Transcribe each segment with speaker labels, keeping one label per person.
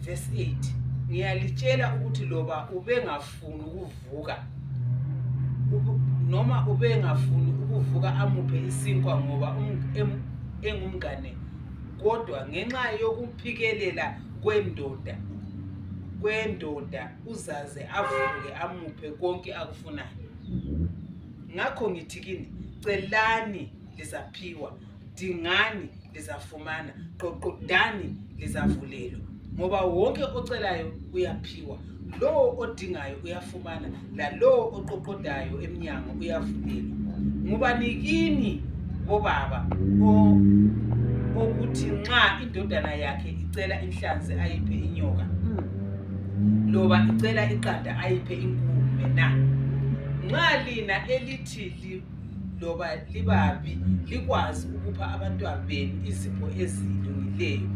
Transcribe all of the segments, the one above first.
Speaker 1: verse 8 ngiyalitshela ukuthi loba ubengafuni ukuvuka noma ubengafuni ukuvuka amuphe isinkwa ngoba engumngane kodwa ngenxa yokuphikelela kwendoda uzaze avuke amuphe konke akufunayo. Ngakho ngithi kini, celani lizaphiwa, dingani lizafumana, qoqodani lizavulelwa. Ngoba wonke ocelayo uyaphiwa, lo odingayo uyafumana, lo oqoqodayo eminyango uyavulelwa. Ngubanikini bobaba ukuthi nxa indodana yakhe icela inhlanzi ayiphe inyoka, loba icela iqanda ayiphe inkume na? Nxa lina elithi loba libabi likwazi ukupha abantwana benu izipho ezilungileyo,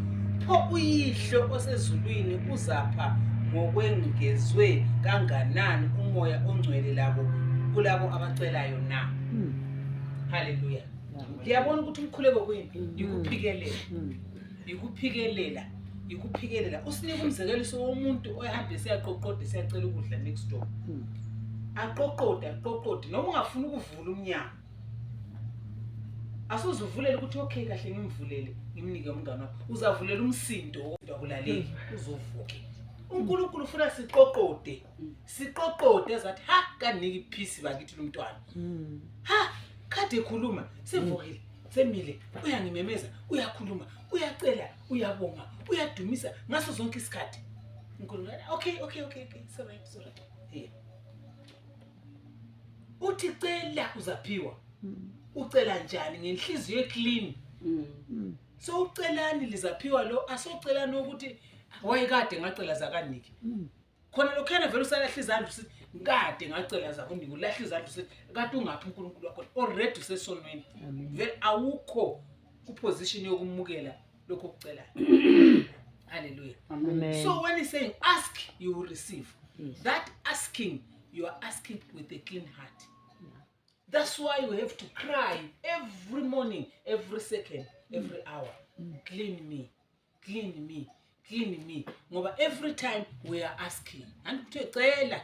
Speaker 1: pho uyihlo osezulwini uzapha ngokwengezwe kanganani umoya ongcwele kulabo abacelayo na? Haleluya. Ngiyabona ukuthi umkhuleko kuyini? Yikuphikelela. Usinika umzekeliso womuntu oyahambe siyaqoqoda siyacela ukudla next door. Aqoqode noma ungafuni ukuvula umnyango. Asuzuvulele ukuthi okay kahle ngimvulele ngimnike umngane wakho. Uzavulela umsindo kodwa kulaleki uzovuke. uNkulunkulu ufuna siqoqode zathi ha kaniki iphisi bakithi lumntwana. Ha kade ekhuluma sevukile semile uyangimemeza uyakhuluma uyacela uyabonga uyadumisa ngaso zonke isikhathi. uNkulunkulu okay so right here uthi cela uzaphiwa. Ucela njani? Ngenhliziyo eclean. So ucelani lizaphiwa. Lo asocelani ukuthi wayekade ngacela zakaniki. Khona lokhana vele usalahla izandla usithi ngade ngacela zakuniki, ulahla izandla usithi kade ungaphi uNkulunkulu wakho, already usesonweni. Vele awukho kuposition yokumukela lokho kucela. Hallelujah. Amen. So when he's saying ask, you will receive. That asking, you are asking with a clean heart. That's why you have to cry every morning, every second, every hour. Clean me. Ngoba every time we are asking. And cela,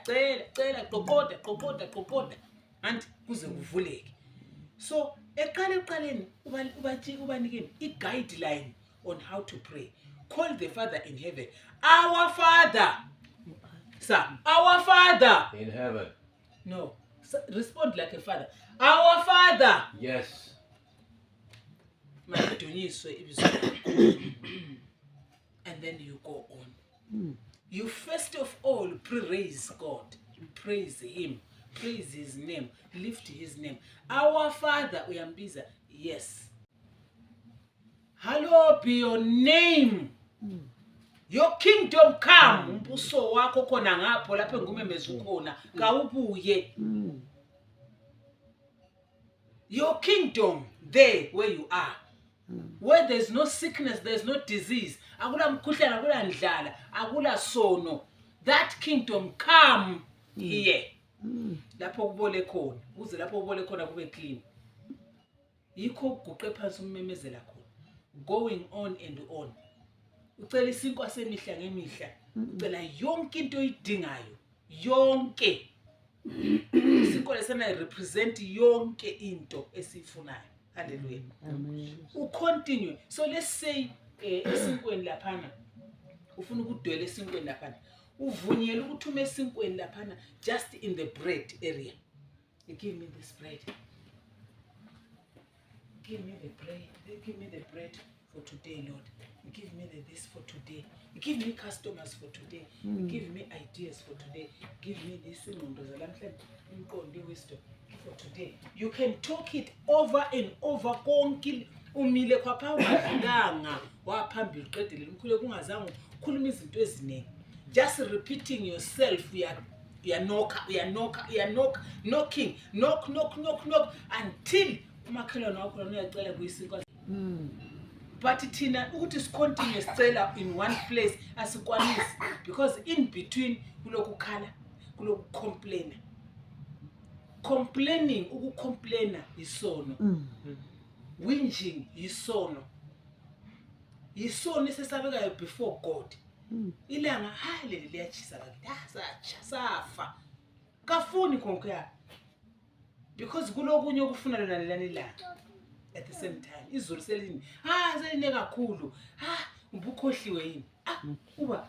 Speaker 1: qoqoda. And kuze kuvuleke. So, eqaleni ubanikeni i-guideline on how to pray. Call the Father in heaven. Our Father. Sir, our Father.
Speaker 2: In heaven.
Speaker 1: No. Respond like a father. Our Father.
Speaker 2: Yes.
Speaker 1: And then you go on. You first of all praise God. Praise Him. Praise His name. Lift His name. Our Father. Uyambiza. Yes. Hallowed be your name. Your kingdom come. Umbuso wakho khona ngapho lapho engumemeza ukhona kawubuye. Your kingdom there where you are. Where there's no sickness, there's no disease. Akula mkhuhlane, akula ndlala, akula sono. That kingdom come here. Lapho kubole khona. Uze lapho kubole khona kube clean. Yikho guqe phansi ummemezela khona. Going on and on. Ucela isinkwa semihla ngemihla. Ucela yonke into oyidingayo. Yonke. Isinkwa lesena represent yonke into esifunayo. Hallelujah. Amen. Continue. So let's say esinkweni laphana. Ufuna ukudwela esinkweni laphana. Uvunyela ukuthuma esinkweni laphana just in the bread area. You give me this bread. Give me the bread. Give me the bread for today, Lord. Give me this for today. Give me customers for today. Give me ideas for today. Give me this wisdom for today. You can talk it over and over. Umile kwa pa ungazanga waphambili qedile umkhulu kungazange ukhuluma izinto eziningi. Just repeating yourself. We are knocking until umakhelwane wakho uyacela kuyisinkwa. But thina ukuthi sicontinue sicela in one place asikwanisi, because in between kulokukhala kulokukhompleina. Ukucomplaina isono. Whinging isono. Isono esesabekayo before God. ilanga hayi leli liyachisa bakithi safa kafuni konke yakho because kulokunye okufuna lona lelani ilanga at the same time izulu selini seline kakhulu ubukhohliwe yini uba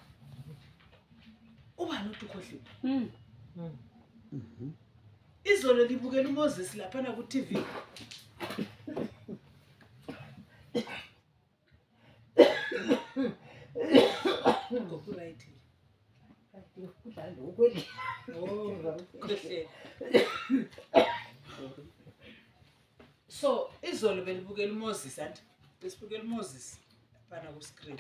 Speaker 1: nothi ukhohliwe izolo libukela uMoses lapha na ku TV copyright so izolo belibukela uMoses anti besibukela uMoses lapha ku screen.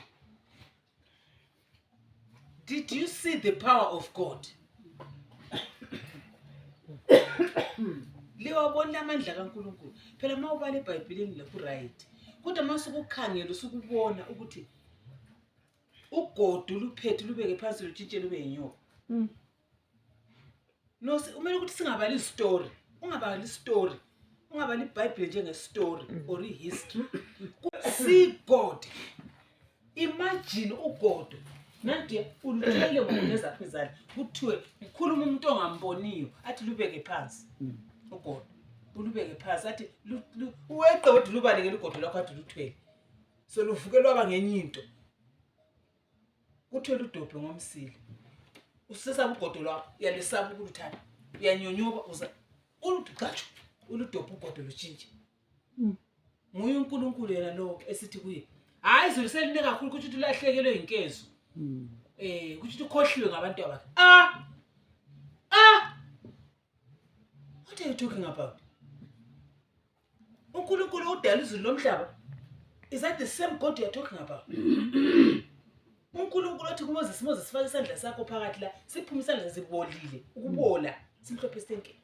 Speaker 1: Did you see the power of God? Liwabona amandla kaNkulunkulu. Phela mawubala eBhayibhelini lapho right. Kodwa masukukhangela usukubona ukuthi uGodo luphethe lubeke phansi lutshintshe lube inyoka. No, umele ukuthi singabali story. Ungabali story. Ungabali iBhayibheli njenge story or history. See God. Imagine uGodo. Nanti ulutshele ngokungeza phezana kuthiwe ukhuluma umuntu ongamboniyo athi lubeke phansi uGodo ulubeke phansi athi uweqe kodwa lubalekele uGodo lakho athi luthwele so luvukelwa abangenye into kuthiwe ludobhe ngomsile usesaba uGodo lakho uyalisaba ukuluthatha uyanyonyoba uza ulugatshu uludobhe uGodo lutshintshe nguye uNkulunkulu yena lo esithi kuye hayi izulu seline kakhulu kuthi ulahlekelwe inkezo kuthi ukhohliwe ngabantu abakhe what are you talking about? uNkulunkulu udala izulu lomhlaba. Is that the same God you are talking about? uNkulunkulu othi kuMoses faka isandla sakho phakathi la siphuma isandla sibolile ukubola simhlophe isenke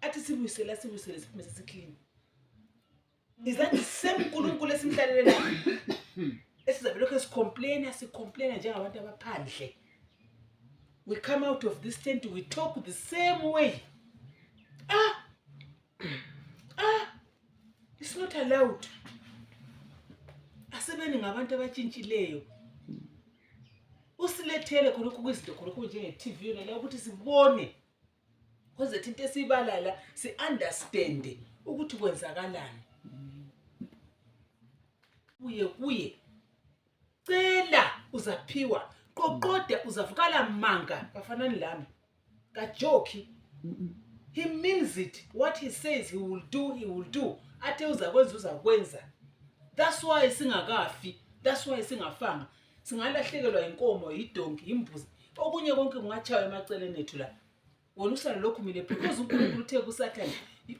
Speaker 1: athi sibuyisela siphume sesiclean. Is that the same uNkulunkulu esimhlalele la esizabe lokho sicomplain njengabantu abaphandle? We come out of this tent, we talk the same way. It's not allowed. Asebeni ngabantu abatshintshileyo. Usilethele khonokho kwizinto khonokho njenge TV yona la ukuthi sibone. Kuze into esibalala si understand ukuthi kwenzakalani. Kuye cela uzaphiwa qoqoda uzavukala manga kafanani lami kajoki. He means it. What he says he will do. Ate uzakwenza. That's why singakafi. That's why singafanga. Singalahlekelwa inkomo, idonki, imbuzi. Okunye konke kungachawa emaceleni ethu la. Wona usala lokhu mile because uNkulunkulu uthe kuSathane,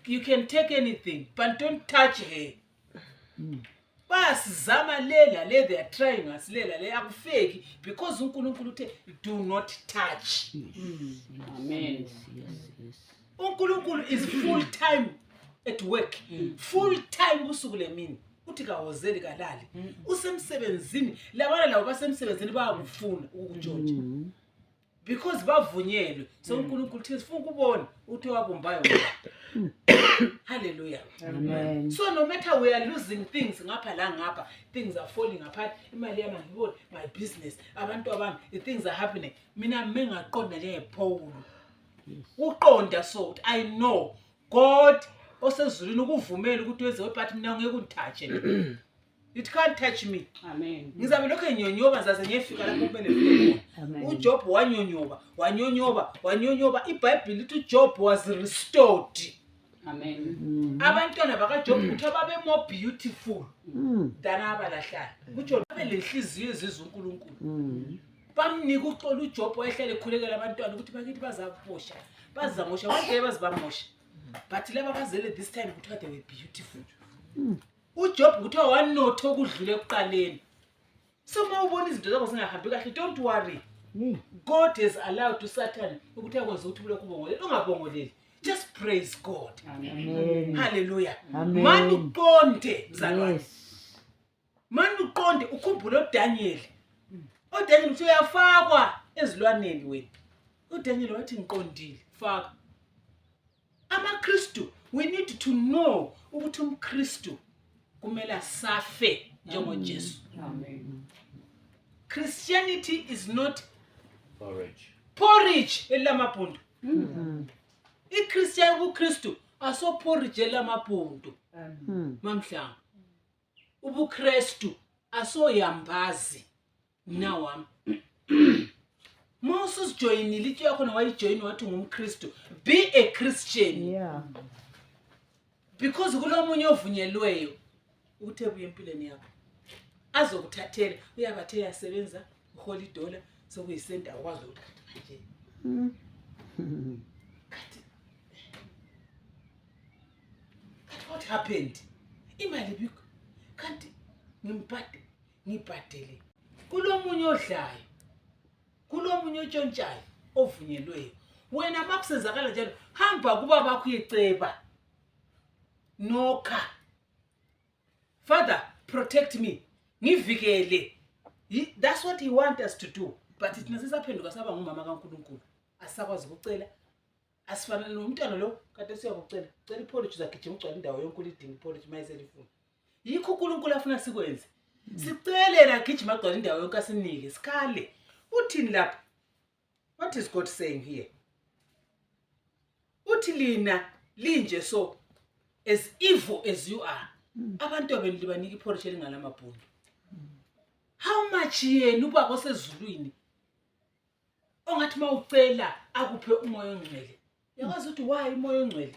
Speaker 1: you can take anything but don't touch her. Basizama lela they are trying us lela le akufeki because uNkulunkulu uthe do not touch.
Speaker 2: Amen.
Speaker 3: Yes.
Speaker 1: uNkulunkulu is full time at work. Full time usuku lemini. Uthi kawozeli kalali. Usemsebenzini. Labana labo basemsebenzini bayakufuna ukujojja. Because bavunyelwe. So uNkulunkulu uthi sifuna ukubona uthi wabumbayo. Hallelujah.
Speaker 3: Amen.
Speaker 1: So no matter we are losing things ngapha la ngapha, things are falling apart. Imali yami ngibona, my business, abantu abami, the things are happening. Mina mengaqonda nje Paul. Uqonda so I know God osezulwini ukuvumela ukuthi wenze but mina ngeke ungitouche. It can't touch me.
Speaker 2: Amen.
Speaker 1: Ngizabe lokho enyonyoba zaze ngiyefika lapho kumele ngifike khona. uJob wanyonyoba. iBhayibheli lithi uJob was restored.
Speaker 2: Amen.
Speaker 1: Abantwana bakaJob uthi babe more beautiful than abalahlala. Kutsho babe lenhliziyo ezizwe uNkulunkulu. Bamnika uxolo uJob wayehlele ekhulekela abantwana ukuthi bakithi bazabosha. Bazamosha wonke bazibamosha. But laba bazele this time kuthiwa they were beautiful. uJob kuthiwa wanotho okudlule ekuqaleni. So mawubona izinto zakho zingahambi kahle, don't worry. God has allowed to Satan ukuthi akwenze ukuthi kule kubongolele. Ungabongoleli. Just praise God.
Speaker 2: Amen.
Speaker 1: Hallelujah.
Speaker 3: Amen.
Speaker 1: Mani uqonde mzalwane.
Speaker 3: Yes.
Speaker 1: Mani uqonde ukhumbule uDaniel. uDaniel uthi uyafakwa ezilwaneni wena. uDaniel wathi ngiqondile faka. AmaKristu we need to know ukuthi umKristu kumele asafe njengoJesu.
Speaker 2: Amen.
Speaker 1: Christianity is not
Speaker 3: Porridge.
Speaker 1: porridge elamabhundu. iChristian ubuKristu aso porridge elamabhundu. Mamhlanga. UbuKristu aso yambazi. Nawam. Moses joinile itshe yakho na wayijoin wathi ngumKristu. Be a Christian.
Speaker 4: Yeah.
Speaker 1: Because kulomunye ovunyelweyo ukuthi ebuye empilweni yakho. Azokuthathela uyabathe yasebenza uholy dollar sokuyisenta akwazi ukuthatha nje. What happened? Imali bikho. Kanti ngibhadele. Kulomunye odlayo. Kulomunye otshontshayo ovunyelweyo. Wena makusenzakala njalo hamba kuba bakho uyeceba. Nokha. Father, protect me. Ngivikele. That's what he wants us to do. But it nasisaphenduka saba ngumama kaNkulunkulu. Asakwazi ukucela. Asifana nomntwana lo kade siyakucela. Cela ipolish zakhe ugcwala indawo yonke ulidinga ipolish mayiselifuna. Yikho uNkulunkulu afuna sikwenze. Sicele la gijima ugcwala indawo yonke asinike. Sikhale. Uthini lapha? What is God saying here? Uthi lina linje so as evil as you are. Abantu abelibanika ipolish elingalamabhundu. How much yena ubaba osezulwini ongathi mawucela akuphe umoya ongcwele. Yakwazi ukuthi why umoya ongcwele?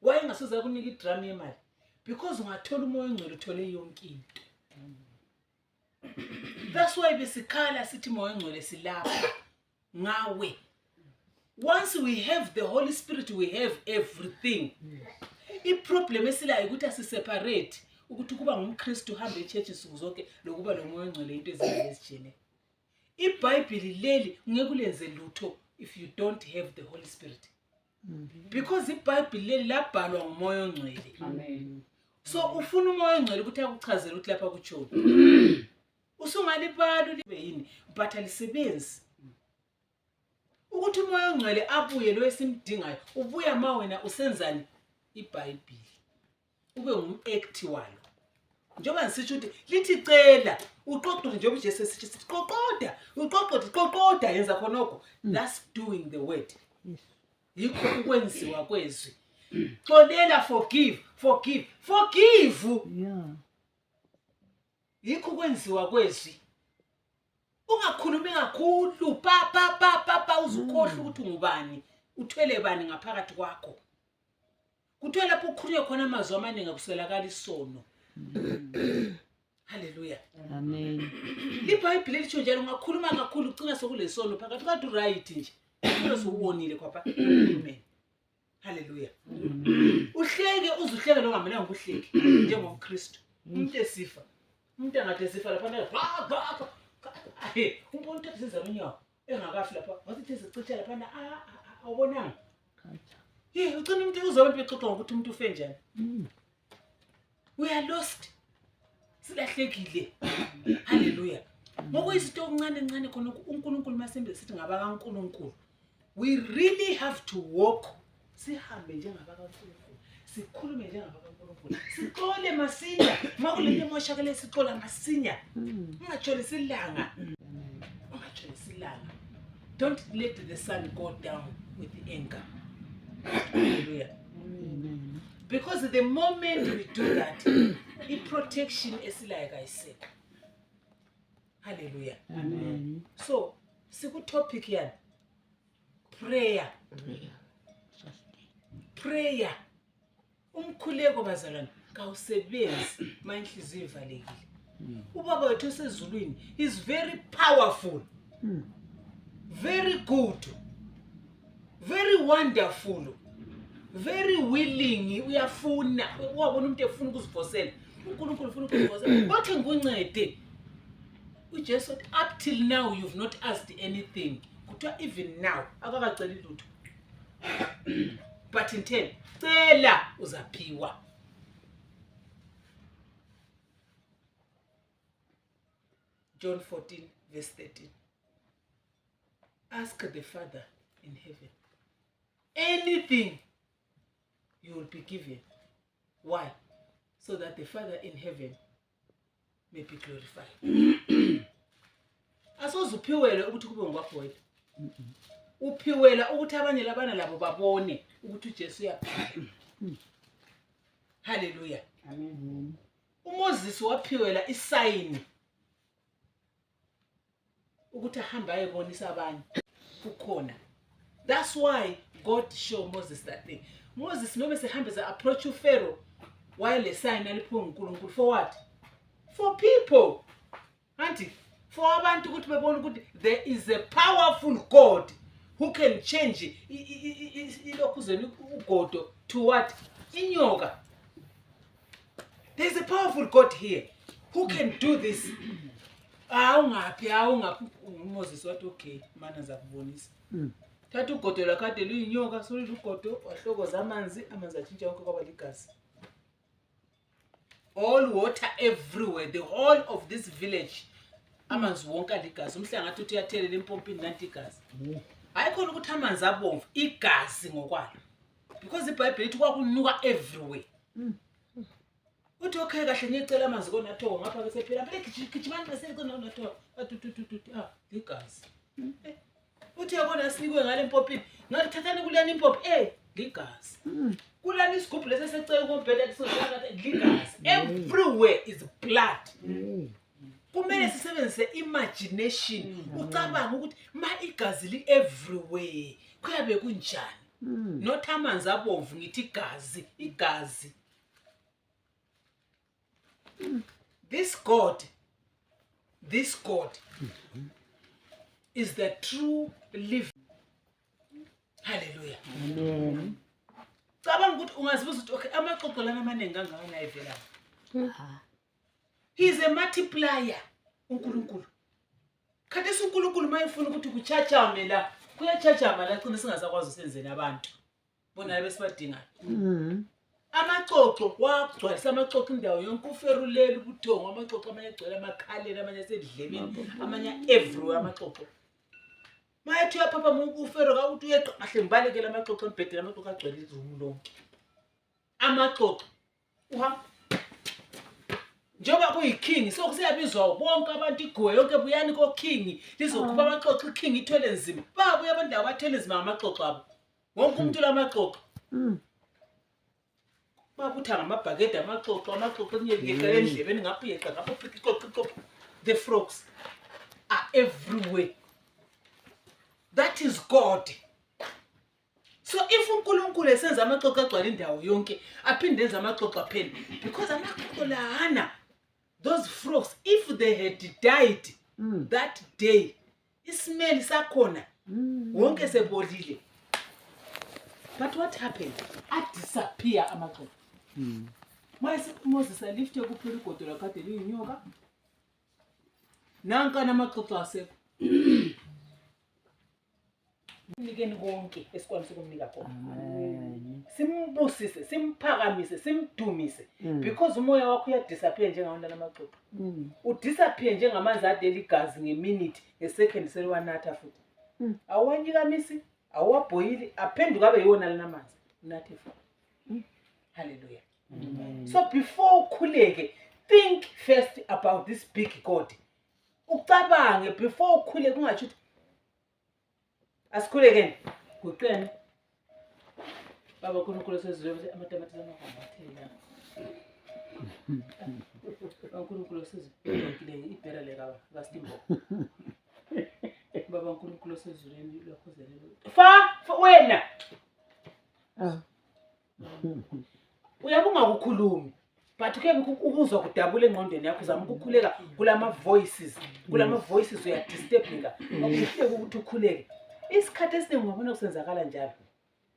Speaker 1: Why ngasoza kunika idrum yemali? Because ungathola umoya ongcwele uthole yonke into. That's why besikhala sithi umoya ongcwele silapha ngawe. Once we have the Holy Spirit, we have everything. I-problem esilayo ukuthi asiseparate ukuthi kuba ngumKristu uhambe eChurch insuku zonke lokuba lomoya ongcwele into ezinhle ezijene. iBhayibheli leli ngeke ulenze lutho if you don't have the Holy Spirit. Because iBhayibheli leli labhalwa ngumoya ongcwele.
Speaker 2: Amen.
Speaker 1: So ufuna umoya ongcwele ukuthi akuchazele ukuthi lapha kuthoni. Usungalibalo libe yini but alisebenzi. Ukuthi umoya ongcwele abuye lo esimdingayo ubuya ma wena usenzani iBhayibheli. Ube ngumact walo. Njengoba ngisitsho ukuthi lithi cela uqoqoda njengoba uJesu sithi qoqoda uqoqoda yenza khonoko. That's doing the word. Yikho ukwenziwa kwezwi. Xolela forgive.
Speaker 4: Yeah.
Speaker 1: Yikho ukwenziwa kwezwi. Ungakhulumi kakhulu pa uzukhohle ukuthi ungubani. Uthwele bani ngaphakathi kwakho. Kuthiwa lapho ukhuluye khona amazwi amaningi akuswelakala isono. Hallelujah.
Speaker 4: Amen.
Speaker 1: iBhayibheli lithi njalo ungakhuluma kakhulu ugcina sokulesono phakathi kade right nje. Kulo sokubonile kwapha ukhulume. Hallelujah. Uhleke uzuhleke lo ngamelanga ukuhleke njengomKristu. Umuntu esifa. Umuntu angathi esifa lapha na umuntu esenza unyawo engakafi lapha. Wathi ezicitha lapha awubonanga. Ugcina umuntu uzobe bexoxa ngokuthi umuntu ufe njani. We are lost. Silahlekile. Hallelujah. Ngokuyizinto okuncane khona uNkulunkulu masembe sithi ngaba kaNkulunkulu. We really have to walk. Sihambe njengaba kaNkulunkulu. Sikhulume njengaba kaNkulunkulu. Siqole masinya. Makulento emoshakele siqola masinya. Ungajolisa ilanga. Don't let the sun go down with anger. Hallelujah.
Speaker 4: Amen.
Speaker 1: Because the moment we do that, protection is like I said. Hallelujah.
Speaker 4: Amen.
Speaker 1: So, siku topic yan. Prayer. Prayer. Umkhuleko bazalwane kawusebenzi manhliziyo ivalekile. Ubaba wethu osezulwini is very powerful. Very good. Very wonderful. Very willing. Uyafuna wabona umuntu efuna ukuzivosela. uNkulunkulu ufuna ukuzivosela. Kodwa nguncede. uJesu up till now you've not asked anything. Kuthiwa even now akakaceli lutho. But in 10 cela uzaphiwa. John 14 verse 13. Ask the Father in heaven. Anything you will be given. Why? So that the Father in heaven may be glorified. Asoze uphiwele ukuthi kube ngokwakho wena. Uphiwela ukuthi abanye labana labo babone ukuthi uJesu uyaphila. Hallelujah.
Speaker 2: Amen.
Speaker 1: uMoses waphiwela isayini ukuthi ahambe ayebonisa abantu kukhona. That's why God showed Moses that thing. Moses noma sehamba ze approach uPharaoh while le sign aliphiwe uNkulunkulu for what? For people. Auntie, for abantu ukuthi bebone ukuthi there is a powerful God who can change ilokhuzeni ugodo to what? Inyoka. There is a powerful God here who can do this. Awungaphi uMoses wathi okay mana zakubonisa. Thatha ugodo lakade luyinyoka solile ugodo wahlokoza amanzi atshintsha yonke kwaba ligazi. All water everywhere, the whole of this village amanzi wonke aligazi. Umhla ngathi uthi uyathelela empompini nanti igazi. Hayikhona ukuthi amanzi abomvu igazi ngokwalo. Because iBhayibheli ithi kwakunuka everywhere. Uthi okay kahle ngicela amanzi konatho ngapha ke sephela phela gijimani bese konatho ligazi. Uthi yabona sinikwe ngale mpompini ngathi thathani kulani impompi ligazi. Kulani isigubhu leseseceke kombheda lisozana ligazi. Everywhere is blood. Kumele sisebenzise imagination ucabanga ukuthi ma igazi li everywhere kuyabe kunjani. Not amanzi abomvu ngithi igazi. This God is the true living. Hallelujah.
Speaker 4: Amen.
Speaker 1: Cabanga ukuthi ungazibuza ukuthi okay amaxoxo lana amaningi kangaka ayivela. He is a multiplier uNkulunkulu. Khathesi uNkulunkulu mayefuna ukuthi kuchachame la kuyachachama la cina singasakwazi usenzeni abantu. Bona besibadinga. Amaxoxo wagcwalisa amaxoxo indawo yonke uFeruleli ubuthongo amaxoxo amanye agcwele amakhaleni amanye asedlebeni amanye everywhere amaxoxo. Mayethi uyaphapha uFero ka uthi uyeqa kahle ngibalekela amaxoxo embhedeni amaxoxo agcwele izulu lonke. Amaxoxo uhamba njoba kuyiking so kusiyabizwa bonke abantu igwe yonke buyani ko king lizokuba amaxoxo iking ithwele nzima. Babuye abantu abathwele nzima amaxoxo abo. Wonke umuntu lamaxoxo. Babutha ngamabhakede amaxoxo nyekeka endlebeni ngapha yeqa ngapha phikixoxo. The frogs are everywhere. That is God. So if uNkulunkulu esenza amaxoxo agcwala indawo yonke aphinde enza amaxoxo aphela because amaxoxo lahana those frogs if they had died that day ismell sakhona wonke sebodile. But what happened? Disappear amaxoxo. Moses alifte kuphela ugodo lakade luyinyoka. Nanka namaxoxo asekho. Nikeni konke esikwanisa ukumnika khona. Simbusise, simphakamise, simdumise because umoya wakho uyadisappear njengawo namaxoxo. Udisappear njengamanzi adeli igazi ngeminute ngesecond seliwanatha futhi. Awanyikamisi, awabhoyili aphenduka abe yiwona lanamanzi. Unathe futhi. Hallelujah. So before ukhuleke think first about this big God. Ucabange before ukhuleke ungathi asikhulekeni kuqene baba uNkulunkulu sezizwe amatamatisi amakhombathela uNkulunkulu sezizwe ibhera lekaba kastimbo baba uNkulunkulu sezizweni lokhozelelo fa wena uyabunga ukukhuluma but ke ukuzwa kudabula engqondweni yakho uzama ukukhuleka kulama voices uyadisturbika ukuhleka ukuthi ukhuleke. Isikhathi esiningi ungabona kusenzakala njalo.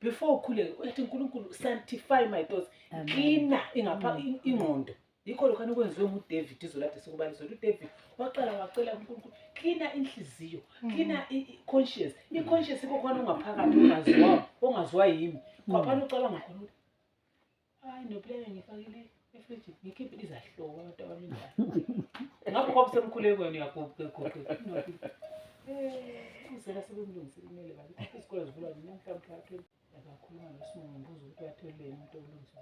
Speaker 1: Before ukhuleke uyathi uNkulunkulu sanctify my thoughts. Clean ingapha ingqondo. Yikho lokho kwenziwe nguDavid izolade sikubalisa uDavid waqala wacela uNkulunkulu clean inhliziyo, clean i-conscience. I-conscience ikokhona ungaphakathi ongazwa yimi. Kwaphana ucabanga khona ukuthi hayi noplane ngifakile efridge ngikhiphe izahlobo abantu abamindala. Ngapho kwakusemkhulekweni yakho uzela sebemlungisile imele bakithi isikole zivula nini mhlawumbe akakhuluma noSimumbuzo ukuthi uyathelele umuntu olungisa.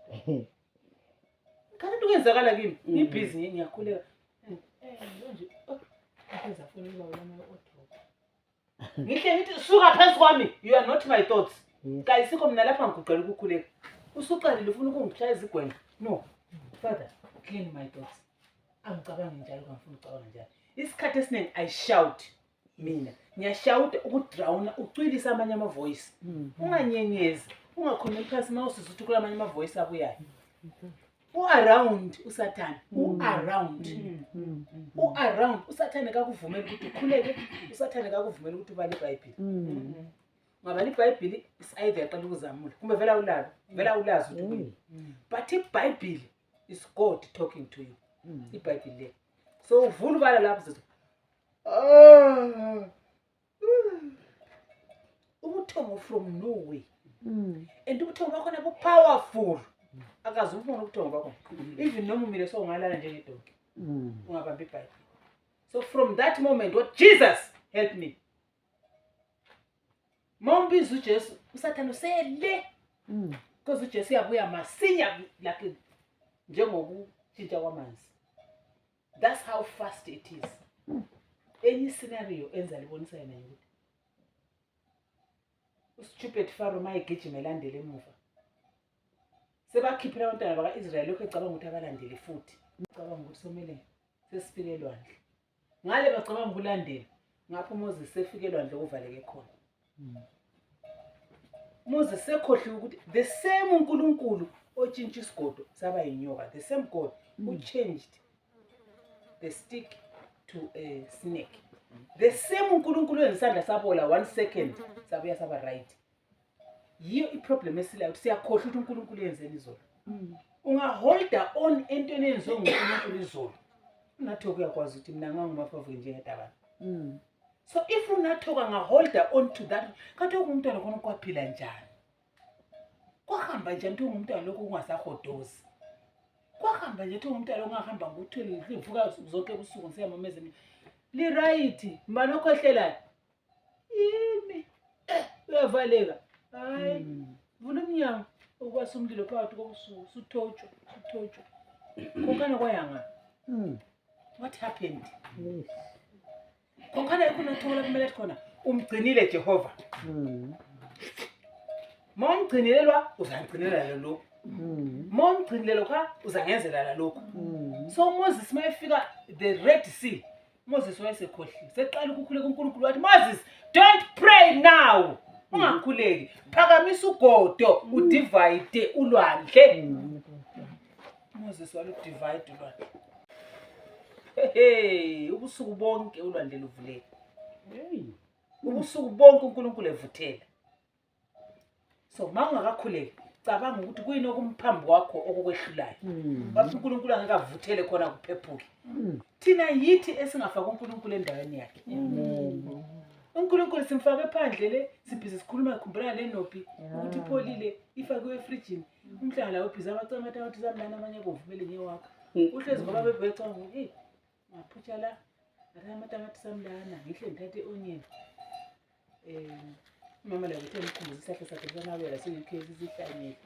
Speaker 1: Kanti kuyenzakala kimi ngibhizi ngiyakhuleka. Nje Apheza afuna ukuba ulama odrop. Ngihle ngithi suka phansi kwami, you are not my thoughts. Kayisikho mina lapha ngiguqela ukukhuleka. Usuqalile ufuna ukungishaya izigwena. No. Father, clean my thoughts. Angicabangi njalo ngifuna ucabanga njalo. Isikhathi esiningi I shout mina. Ngiyashout ukudrown ucwilisa amanye ama voice. Unganyenyezi, ungakhona phasi mawusizwe ukuthi kulamanye ama voice abuyayo. U-around usathane, u-around. U-around usathane akakuvumela ukuthi ukhuleke, usathane akakuvumela ukuthi ubale iBhayibheli. Ngabala iBhayibheli is either yaqala ukuzamula kumbe vela ulalo, vela ulazi ukuthi but iBhayibheli is God talking to you. iBhayibheli le. So uvula ubala lapho zithi ubuthongo from nowhere. And ubuthongo bakho nabo powerful. Akazi ubona ubuthongo bakho. Even noma umile so ungalala njengedonki. Ungabamba iBhayibheli. So from that moment what Jesus help me. Mombiza uJesu usathana usele. Because uJesu yabuya masinya like njengokutshintsha kwamanzi. That's how fast it is. Any scenario enza libonisa yena ukuthi stupid Pharaoh mayigijima elandele emuva. Sebakhiphela abantwana bakaIsrael lokho ecabanga ukuthi abalandele futhi. Ecabanga ukuthi somele sesifike elwandle. Ngale bacabanga ukulandela. Ngapho Moses sefike elwandle kuvaleke khona. Moses sekhohliwe ukuthi the same uNkulunkulu otshintsha isigodo saba yinyoka, the same God who changed the stick to a snake. The same uNkulunkulu wenzisandla sabola 1 second sabuya saba right. Yiyo iproblem esilayo ukuthi siyakhohlwa ukuthi uNkulunkulu yenzeni izolo. Ungaholda on entweni enziwe nguNkulunkulu izolo. Unathoka uyakwazi ukuthi mina ngangumafavu njengetabana. So if unathoka ngaholda on to that, kanti ungumntwana khona kwaphila njani? Kwahamba nje nto ungumntwana lokho ungasahodozi. Kwahamba nje nto ungumntwana ongahamba ngokuthwele ivuka zonke ubusuku ngisiyamameza mina. Li right, mbani okhohlelayo? Yimi. Uyavaleka. Hayi. Vula umnyango ukwasa umlilo phakathi kobusuku, suthotsho. Kokana kwayanga. What happened? Kokana ikunathola kumele khona umgcinile Jehova. Momgcinelelwa uzangcinela lokho. Momgcinelelo kha uzangenzela lokho. So Moses mayefika the Red Sea. Moses wayesekhohlile. Seqala ukukhuleka uNkulunkulu wathi Moses, don't pray now. Ungakhuleki. Phakamisa ugodo udivide ulwandle. Moses waludivide ulwandle. Hey, ubusuku bonke ulwandle luvuleka. Ubusuku bonke uNkulunkulu evuthela. So mangakakhuleki cabanga ukuthi kuyini okumphambi kwakho okukwehlulayo. Bathi uNkulunkulu angeke avuthele khona kuphephuke. Thina yithi esingafaka uNkulunkulu endaweni yakhe. uNkulunkulu simfake phandle le sibhizi sikhuluma ikhumbula le nophi ukuthi ipholile ifakwe efrijini. Umhlanga la ubhizi amacamata wathi zamlana amanye kuvumele ngewakho. Uhlezi ngoba bebecanga ukuthi ngaphutsha la amatamati samlana ngihle ngithathe onion. Mama la uthe mkhumbuza isakhe sakhe sanabela siyikezi sihlanyele.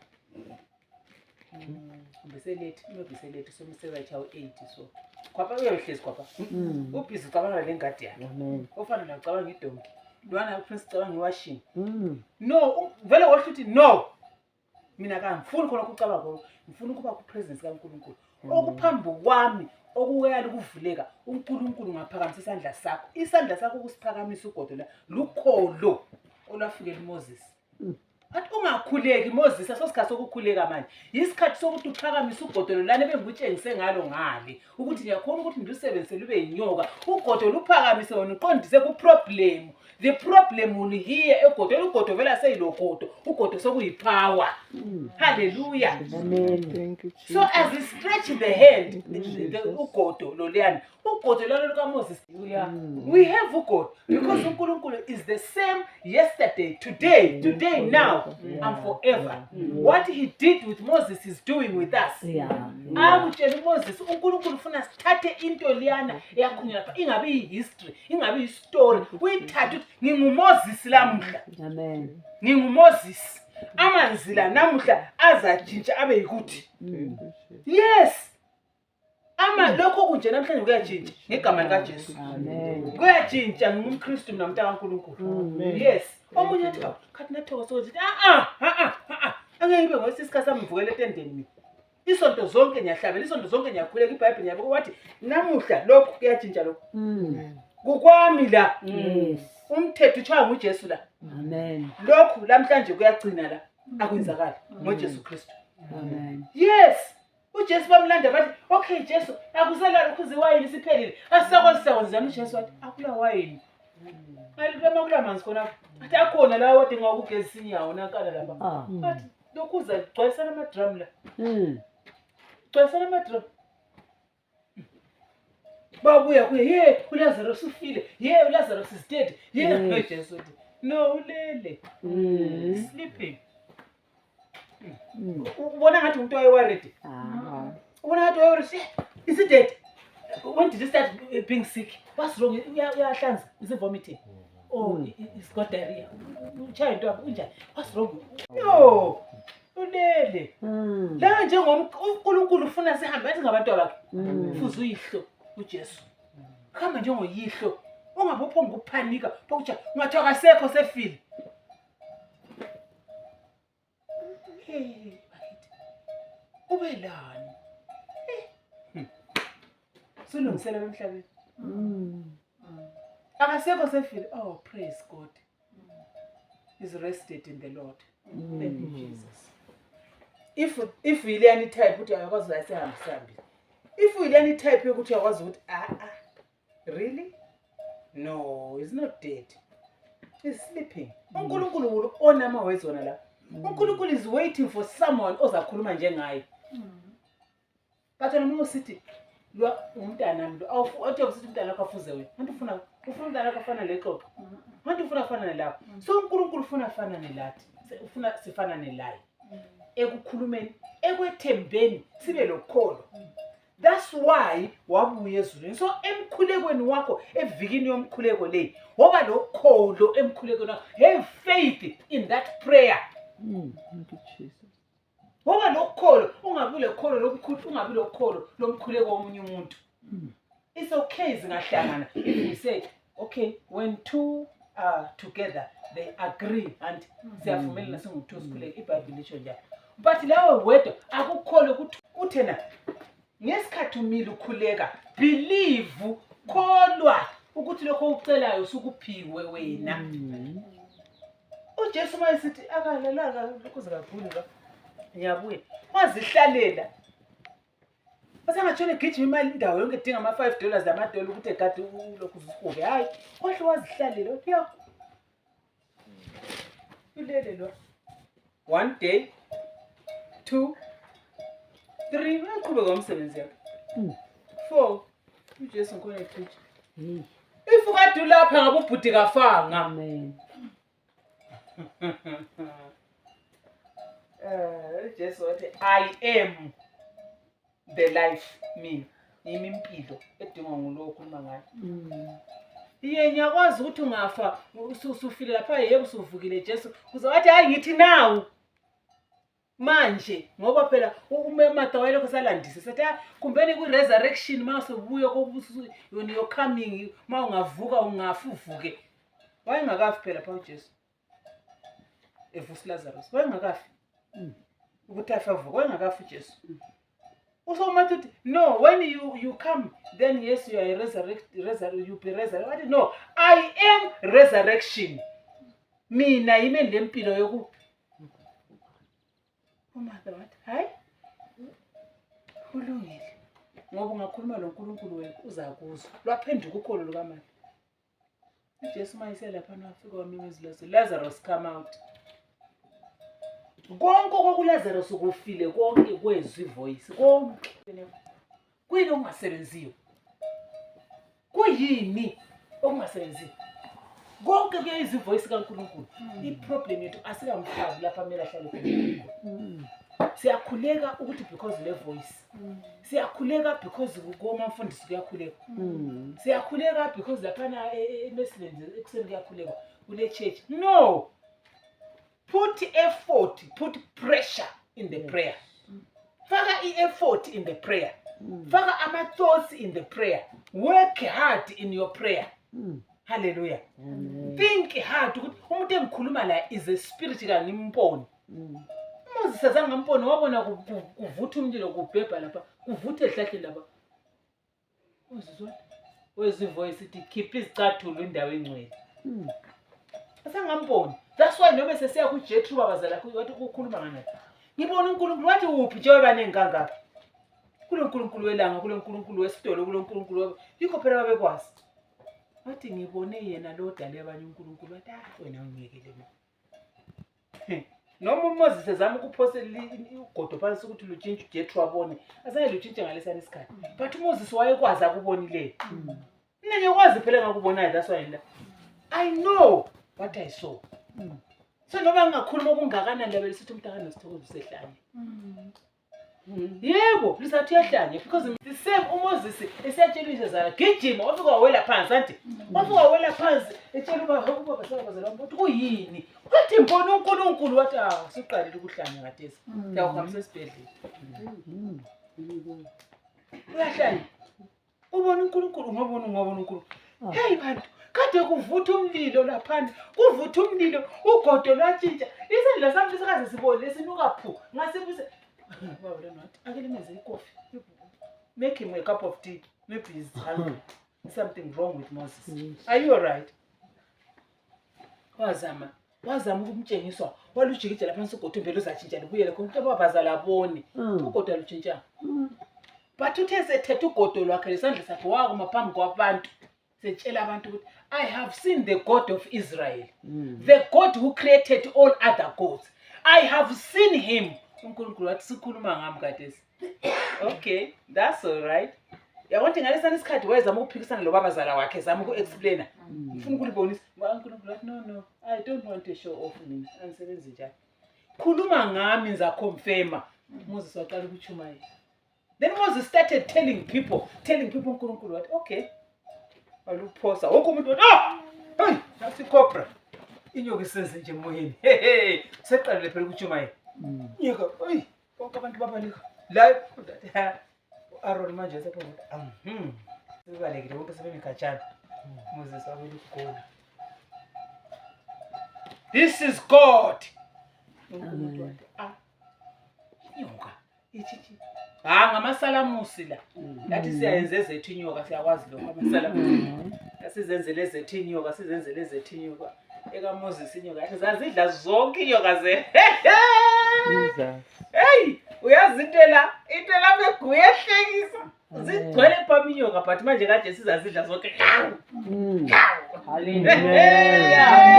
Speaker 1: Beselethe beselethe somsebenzi chawo 8 so. Kwapha uyahlezi kwapha. Ubhizi ucabanga le ngadi yakhe. Ofana nocabanga idonki. Lwana uPrince ucabanga iwashing. No, vele washo ukuthi no. Mina kangifuni khona ukucabanga konke. Ngifuna ukuba ku presence kaNkulunkulu. Okuphambi kwami okuyala ukuvuleka uNkulunkulu ngaphakamisa isandla sakho. Isandla sakho kusiphakamisa ugodo la lukholo olafike uMoses. Athi ungakhuleki Moses asosikhathi sokukhuleka manje. Yisikhathi sokuthi uphakamisa ugodo lana bengutshengise ngalo ngale ukuthi ngiyakhona ukuthi ndilusebenzise lube inyoka. Ugodo luphakamise wona uqondise ku problem. The problem will here egodo ugodo vela seyilogodo. Ugodo sokuyipower. Hallelujah.
Speaker 4: Amen. Thank you, Jesus.
Speaker 1: So as he stretched the hand, the ugodo loliyani. Ugodo lalo kaMoses. We have ugodo because uNkulunkulu is the same yesterday, today, now, and forever. What he did with Moses is doing with us. Akutshela Moses uNkulunkulu ufuna sithathe into liyana yakhunyela lapha ingabe history, ingabe story. Uyithathe nginguMoses lamhla.
Speaker 4: Amen.
Speaker 1: NginguMoses. Amanzi la namuhla azatshintsha abe yikuthi. Yes. lokho kunje namhlanje kuyatshintsha ngegama likaJesu.
Speaker 2: Amen.
Speaker 1: Kuyatshintsha ngumKristu mina umntaka kaNkulunkulu. Yes. Omunye athi khathi nathoka sokuthi angeke ngibe ngosisikhathi sami ngivukele etendeni mina. Isonto zonke ngiyahlabela, isonto zonke ngiyakhuleka, iBhayibheli ngiyabona wathi namuhla lokho kuyatshintsha lokho. Kukwami la. Umthetho utshaya nguJesu la.
Speaker 2: Amen.
Speaker 1: Lokho lamhlanje kuyagcina la akwenzakala ngoJesu Kristu.
Speaker 2: Amen.
Speaker 1: Yes. uJesu bamlanda bathi okay Jesu akusela ukhuzi wayini siphelile asisakwenza uJesu wathi akula wayini alibema kula manzi khona athi akhona la wadinga ukugezisa inyawo nakala lapha athi lokhuza gcwalisana ama drum la gcwalisana ama drum babuya kuye uLazarus ufile uLazarus is dead Jesu uthi no ulele sleeping ubona ngathi umuntu wayeworried ubona ngathi wayeworried is it dead when did you start being sick what's wrong uyahlanza is it vomiting oh it's got diarrhea uchaya into yakho unjani what's wrong no ulele la njengonkulunkulu ufuna sihambe athi ngabantu bakhe fuza uyihlo uJesu khamba njengoyihlo ungabopho ngokuphanika bokuthi ngathi akasekho sefile ube lani silungisela emhlabeni akasekho sefile oh praise God is rested in the Lord thank you Jesus if ile any type uthi uyakwazi ayihambisana if ile any type yokuthi uyakwazi ukuthi really no he's not dead he's sleeping uNkulunkulu onama wezona la uNkulunkulu is waiting for someone ozakhuluma njengaye but noma usithi lo umntana lo awuthi usithi umntana wakho afuze wena antu ufuna umntana wakho afana leqoqo antu ufuna afana nelapho so uNkulunkulu ufuna afana nelathi ufuna sifana nelaye ekukhulumeni ekwethembeni sibe lokholo that's why wabuya ezulwini so emkhulekweni wakho evikini yomkhuleko le woba lokholo emkhulekweni wakho have faith in that prayer
Speaker 2: Thank you, Jesus.
Speaker 1: woba lokholo ungabi lekholo lokukhulu ungabi lokholo lomkhuleko womunye umuntu it's okay zingahlangana if we say okay when two are together they agree and siyavumelana singuthu sikhuleke iBhayibheli lisho njalo but lawe wedwa akukholo ukuthi uthena ngesikhathi umile ukhuleka believe kholwa ukuthi lokho ucelayo usukuphiwe wena uJesu mayesithi akalalanga lokho zikakhulu la ngiyabuya wazihlalela asangatshone gijima imali indawo yonke edinga ama $5 ama-$1 ukuthi egade lokhu uzikube hayi kwahle wazihlalela uthi yo ulele lo 1 day 2 3 uyaqhubeka ngomsebenzi yakhe 4 uJesu ngikhona epreach if kade lapha ngabe ubhuti kafanga
Speaker 2: Amen.
Speaker 1: Jesu wathi I am the life mina yimi impilo edingwa ngulo okhuluma ngayo iye ngiyakwazi ukuthi ungafa usufile lapha yebo usuvukile Jesu uzowathi hayi ngithi nawu manje ngoba phela uMatha wayelokho salandisa sathi kumbeni ku resurrection mase ubuye kobusu you're coming ma ungavuka ungafuvuke wayengakafi phela pha uJesu evusi Lazarus wayengakafi ukuthi afavuka wayengakafi uJesu usomatha uthi no when you come then yes you are you be resurrected no I am resurrection mina yimi lempilo yoku uMatha wathi hayi kulungile ngoba ungakhuluma noNkulunkulu wethu uzakuzwa lwaphenduka ukholo lukaMatha uJesu mayise lapha nafika wamemezela Lazarus come out konke kokuLazarus ukufile konke kwezwi voice konke kuyini okungasebenziyo kuyini okungasebenziyo konke kuyizwi voice kaNkulunkulu iproblem yethu asikamfazi lapha mela hlale khona siyakhuleka ukuthi because le voice siyakhuleka because ukoma mfundisi kuyakhuleka siyakhuleka because lapha eMessenger ekuseni kuyakhuleka kule church no put effort put pressure in the prayer faka effort in the prayer faka ama-thoughts in the prayer, work hard in your prayer. Hallelujah. Think hard ukuthi umuntu engikhuluma la is a spirit kangimboni. Moses azange ngamboni, wabona kuvutha umlilo kubhebha lapha, kuvutha ehlahleni lapha. Uzizwa wezi voice ithi keep izicathulo indawo engcwele. Azange ngamboni. That's why noma sesiya kuJethro babazala wathi ukukhuluma ngani. Ngibona uNkulunkulu wathi uphi njengoba baningi kangaka. Kulo uNkulunkulu welanga, kulo uNkulunkulu wesitolo, kulo uNkulunkulu yikho phela babekwazi. Wathi ngibone yena lo dale abanye uNkulunkulu wathi wena ungiyekele mina. Noma uMoses ezama ukuphosela ugodo phansi ukuthi lutshintshe uJethro abone, azange lutshintshe ngalesana isikhathi. But uMoses wayekwazi akubonile. Mina ngiyakwazi phela ngakubonayo, that's why I know what I saw. So noma ngingakhuluma okungakanani labe lisithi umntakana nesithokozo sehlanye. Yebo, lisathi yahlanye because the same uMoses eseyatshelisa zala gijima wafika wawela phansi anti. Wafika wawela phansi etshela ubaba basabazela ukuthi kuyini? Wathi mbona uNkulunkulu wathi siqalile ukuhlanya ngadesi. Yawuhambisa esibhedlela. Uyahlanya. Ubona uNkulunkulu, ungabona uNkulunkulu. Hey bantu, kade kuvutha umlilo lapha, kuvutha umlilo, ugodo lwatshintsha. Isandla sami sikaze sibone lesinuka phu. Ngasebise wow, I make him a cup of tea. Maybe he's hungry. There's something wrong with Moses. Are you alright? Wazama ukumtshengiswa. Walujikijela phansi ugodo impela uzatshintsha libuyele konke abazala abone. Ugodo alutshintsha. But uthe sethethe ugodo lwakhe lesandla sakhe wakuma phambi kwabantu. Setshela abantu ukuthi I have seen the God of Israel. The God who created all other gods. I have seen him. uNkulunkulu wathi sikhuluma ngami kadesi. Okay, that's all right. Yawathi ngalesana isikhathi wayezama ukuphikisana lo babazala wakhe, ezama uku-explainer. Ngifuna ukulibonisa. uNkulunkulu wathi no, I don't want to show off mina. Angisebenzi njani. Khuluma ngami ngizakhomfema. Moses waqala ukuchumayela. Then Moses started telling people uNkulunkulu wathi okay. Waluphosa. Wonke umuntu wathi hey, nasi cobra. Inyoka isenze nje emoyeni. Hey, seqalile phela ukuchumayela. Nyoka, hey, bonke abantu babaleka. La Aaron manje sepho sibalekile bonke sebemikhatshana. Moses wabela ukugona. This is God. Nyoka ichichi. Ngamasalamusi la. Lathi siyayenza ezethu inyoka, siyakwazi lokho amasalamusi. Asizenzele ezethu inyoka, sizenzele ezethu inyoka. Eka Moses inyoka yathi zazidla zonke inyoka ze. Hey, uyazi into la beguye ehlekisa. Zigcwele phambi inyoka but manje kade sizazidla zonke. Hallelujah.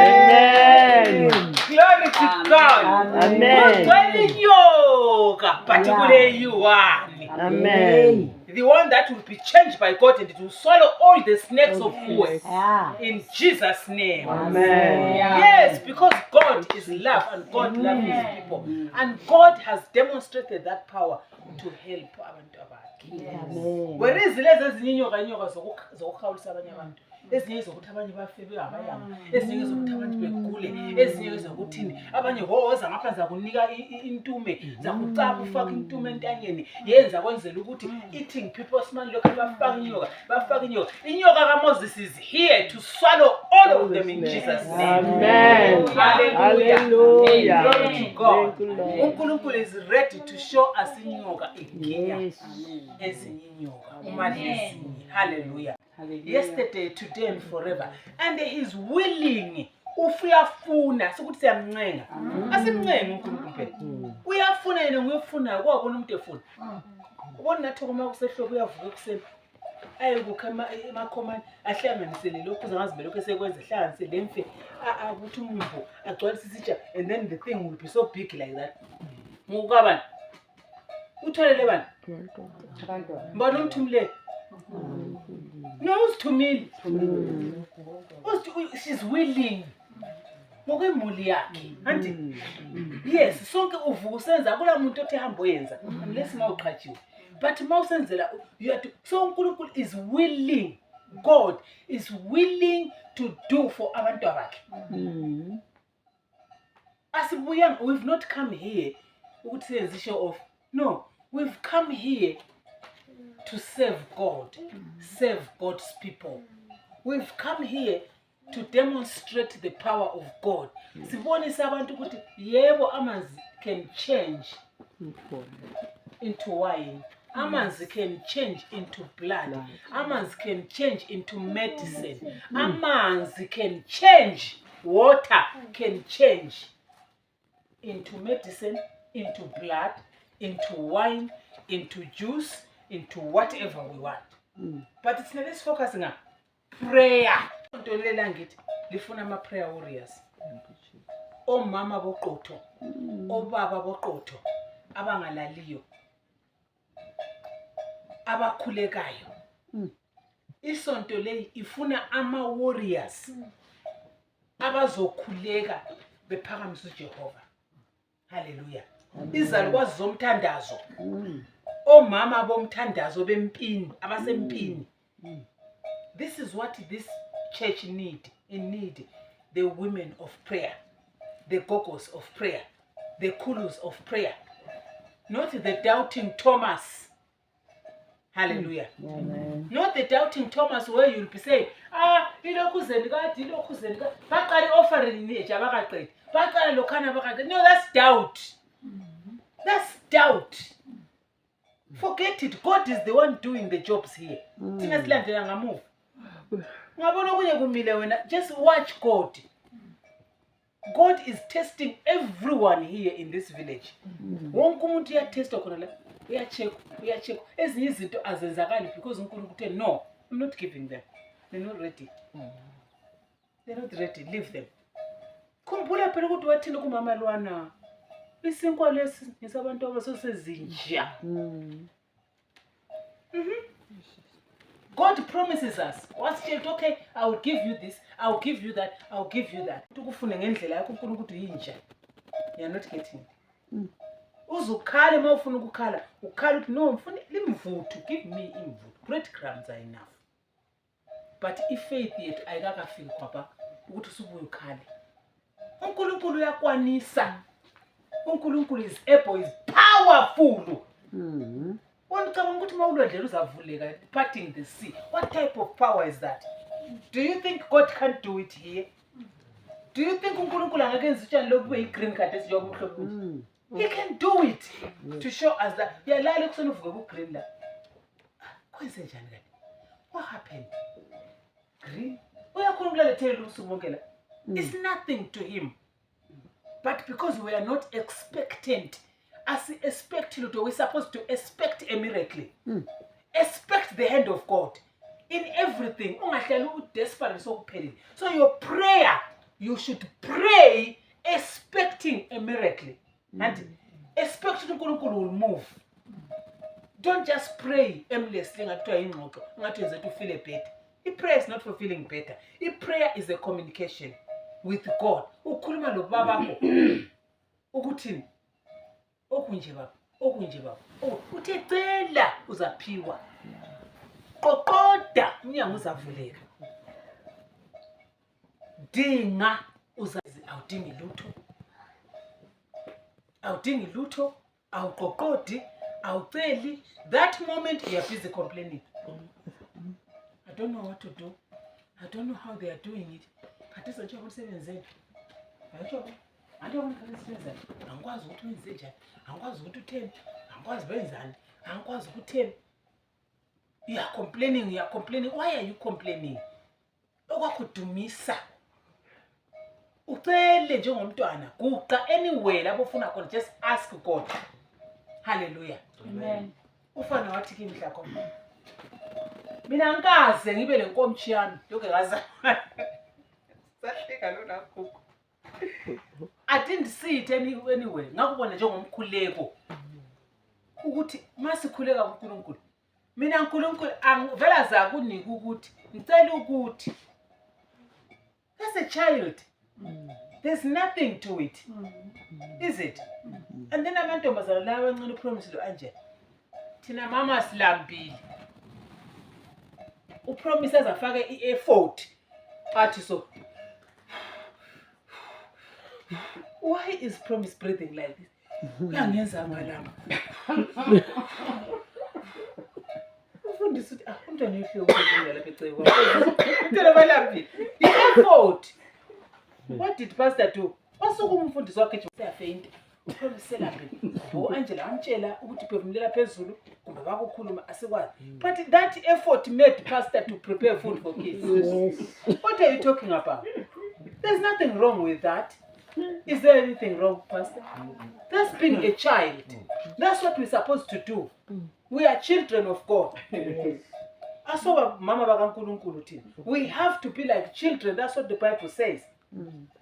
Speaker 1: Amen. Glory to God. Amen. Kugcwele inyoka but kule you-one. Amen. The one that will be changed by God and it will swallow all the snakes of words. In Jesus' name. Amen. Yes, because God is love and God loves his people. And God has demonstrated that power to help abantu abakhe. Amen. Whereas lezi ezinye inyoka zokukhawulisa abanye abantu. Ezinye zokuthi abanye bafe behabayanga. Ezinye zokuthi abantu begule. Ezinye zokuthini abanye hoza ngaphansi akunika intume zakucaba ufaka intume entanyeni yenza kwenzela ukuthi eating people small lokho bafaka inyoka. Inyoka kaMoses is here to swallow all of them in Jesus name. Amen. Hallelujah. Glory to God. uNkulunkulu is ready to show us inyoka iginya. Ezinye inyoka umalezi. Hallelujah. Yesterday, today and forever. And he's willing. Uyafuna sokuthi siyamncenga. Asimncenga uNkulunkulu phela. Uyafuna yena nguyofuna kwabona umuntu efuna. Ubona nathi uma kusehlobo uyavuka ekuseni. Ayekukha emakhomani ahlanganisele lokho uzangazibe lokho esekwenza ehlanganise lemfe ukuthi umvu agcwalise isitsha and then the thing will be so big like that. Ngokubani? Utholele bani? Abantwana. Mbona umthumile? No, usithumile. She's willing. Ngokwemuli yakhe. Anti? Yes, sonke uvuka usenza akula muntu othi hamba oyenza unless mawuqhatshiwe. But mawusenzela you have to, so uNkulunkulu is willing. God is willing to do for abantu abakhe. Asibuyanga, we've not come here ukuthi senze show off. No, we've come here to serve God, serve God's people. We've come here to demonstrate the power of God. Sibonisa abantu ukuthi yebo amanzi can change into wine. Amanzi can change into blood. Amanzi can change into medicine. Amanzi can change. Water can change into medicine, into blood, into wine, into juice, into whatever we want. But it's not let's focus on prayer. Ntolela ngithi lifuna ama prayer warriors. Omama boqotho, obaba boqotho, abangalaliyo, abakhulekayo. Isonto leyi ifuna ama warriors abazokhuleka bephakamisa uJehova. Hallelujah. Izalukwazi zomthandazo. Omama bomthandazo bempini, abasempini. This is what this church need. It need the women of prayer, the gogos of prayer, the kulus of prayer, not the doubting Thomas. Hallelujah.
Speaker 2: Amen.
Speaker 1: Not the doubting Thomas where you'll be saying, ilokuzeni kade, ilokuzeni kade. Baqale offering nje abaqaqedi. Baqale lokhana abaqaqedi. No, that's doubt. That's doubt. Forget it. God is the one doing the jobs here. Thina silandela ngamuva. Ngabona kunye kumile wena. Just watch God. God is testing everyone here in this village. Wonke umuntu uyatesta khona la. Uyacheck. Ezinye izinto azenzakali because uNkulunkulu uthe no, I'm not giving them. They're not ready. They're not ready. Leave them. Khumbula phela ukuthi wathina kumama lwana. Isinkwa lesi ngisabantu abasosezinja. God promises us. What's it? Okay, I will give you this. I will give you that. I will give you that. Ukufuna ngendlela yakho uNkulunkulu ukuthi yinja. You are not getting it. Uzukhala mawufuna ukukhala, ukhala uthi no, mfuna limvuthu, give me imvuthu. Breadcrumbs are enough. But if faith yethu ayikakafiki kwapha ukuthi usubuye ukhale. uNkulunkulu uyakwanisa. uNkulunkulu is able, is powerful. Uncabanga ukuthi mawulondlela uzavuleka, parting the sea. What type of power is that? Do you think God can't do it here? Do you think uNkulunkulu angakenza utshani lobu green card esijoba umhlobo? He can do it to show us that yalala kusona uvuke ku green la. Kwenze njani kanti? What happened? Green? Uyakhulumela lethele usuku bonke la. It's nothing to him. But because we are not expectant, as expect we're supposed to expect a miracle. Expect the hand of God in everything. So your prayer, you should pray expecting a miracle. And expect that God will move. Don't just pray aimlessly to feel better. The prayer is not for feeling better. The prayer is a communication with God. Ukhuluma lo babakho. Ukuthini? Okunje baba. Uthe cela uzaphiwa. Qoqoda umnyango uzavuleka. Dinga uzazi awudingi lutho. Awuqoqodi, awuceli. That moment you are busy complaining. I don't know what to do. I don't know how they are doing it. Khathisa nje umsebenzeni. Ayisho. Angikwazi ukuthi wenze njani. Angikwazi ukuthi utheni. Angikwazi benzani. Angikwazi ukutheni. You are complaining. Why are you complaining? Okwakudumisa. Ucele njengomntwana. Guqa anywhere lapho ufuna khona. Just ask God. Hallelujah.
Speaker 2: Amen.
Speaker 1: Ufana wathi kimi mhla khona. Mina ngikaze ngibe lenkomtshiyami lokho ngaza. Sahleka lona kuku. I didn't see it anyway. Ngakubona njengomkhuleko. Ukuthi masikhuleka kuNkulunkulu. Mina uNkulunkulu angivela za kunika ukuthi ngicela ukuthi. That's a child. There's nothing to it. Is it? And then amantombazana lawa encane upromise lo Angela. Thina mama silambile. Upromise azafake ieffort. Athi so. Why is promise breathing like this? Uyangenza ngalama. ukuthi umntwana uyihloko ukuzungela lapha ecebo. Umntwana balaphi? I-effort. What did pastor do? Wasuka umfundisi wakhe nje useyafeyinta. Upromise lapha. Angela amtshela ukuthi phefumulela phezulu kumbe bakukhuluma asikwazi. But that effort made pastor to prepare food for kids. What are you talking about? There's nothing wrong with that. Is there anything wrong, pastor? That's being a child. That's what we're supposed to do. We are children of God. Asoba mama bakaNkulunkulu thina. We have to be like children. That's what the Bible says.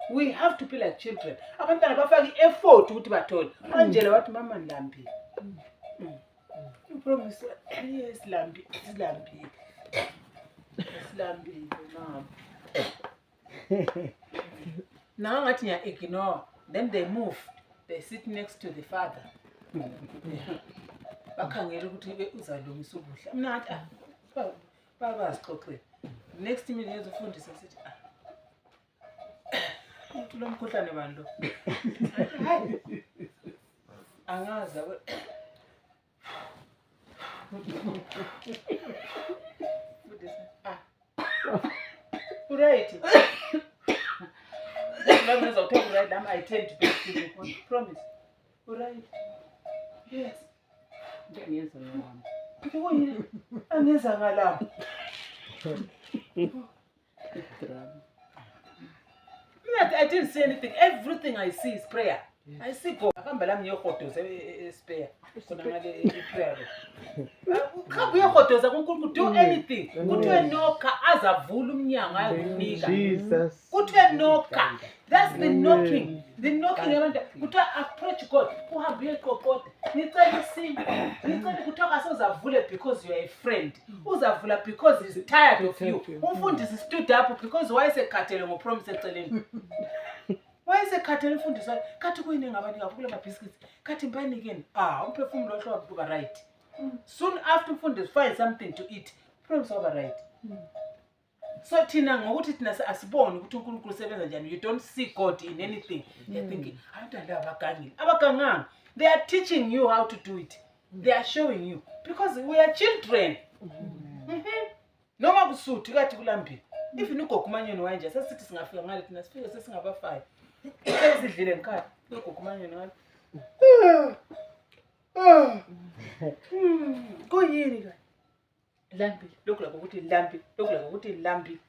Speaker 1: We have to be like children. Abantwana bafaka i-effort ukuthi bathole. Angela wathi mama ndilambile. You promise yes lambi, silambile. Silambile mama. Now ngathi ngiya ignore. Then they move. They sit next to the father. Bakhangela ukuthi uzalungisa ukudla. Mina ngathi bazixoxela. Next minute ngizofundisa sithi uthi lo mkhuhlane bani lo? Angazi right. Love is okay, right? I tend to be promise. Right? Yes. Angenza ngalapho. I didn't say anything. Everything I see is prayer. I see God. Akamba la ngiyohodoza spare. Khona ngale prayer. Ukhambe uyohodoza kuNkulunkulu, do anything. Kuthiwe nokha azavula umnyango ayokunika.
Speaker 4: Jesus.
Speaker 1: Kuthiwe nokha. That's the knocking. The knocking abantu kuthiwe approach God. Uhambe uyoqoqoda. Nicela isinto. Nicela kuthiwa asozavule because you are a friend. Uzavula because he's tired of you. Umfundisi stood up because wayesekhathele ngopromise eceleni. Wayesekhathele umfundisi wakhe. Kathi kuyini ngabanika kule mabhiskits. Kathi mbanikeni. Umphefumulo wakhe wabuka right. Soon after umfundisi find something to eat. Promise waba right. So thina ngokuthi thina asibone ukuthi uNkulunkulu usebenza njani. You don't see God in anything. You're thinking, abantwana abagangile. Abaganganga. They are teaching you how to do it. They are showing you. Because we are children. Noma kusuthi kathi kulambile. If ugogo umanyoni wanje sesithi singafika ngale thina sifike sesingabafayo. Sesidlile ngikhaya. Ugogo umanyoni ngale. Kuyini ka? Lambile. Lokho lapho ukuthi lambile. Lokho lapho ukuthi lambile.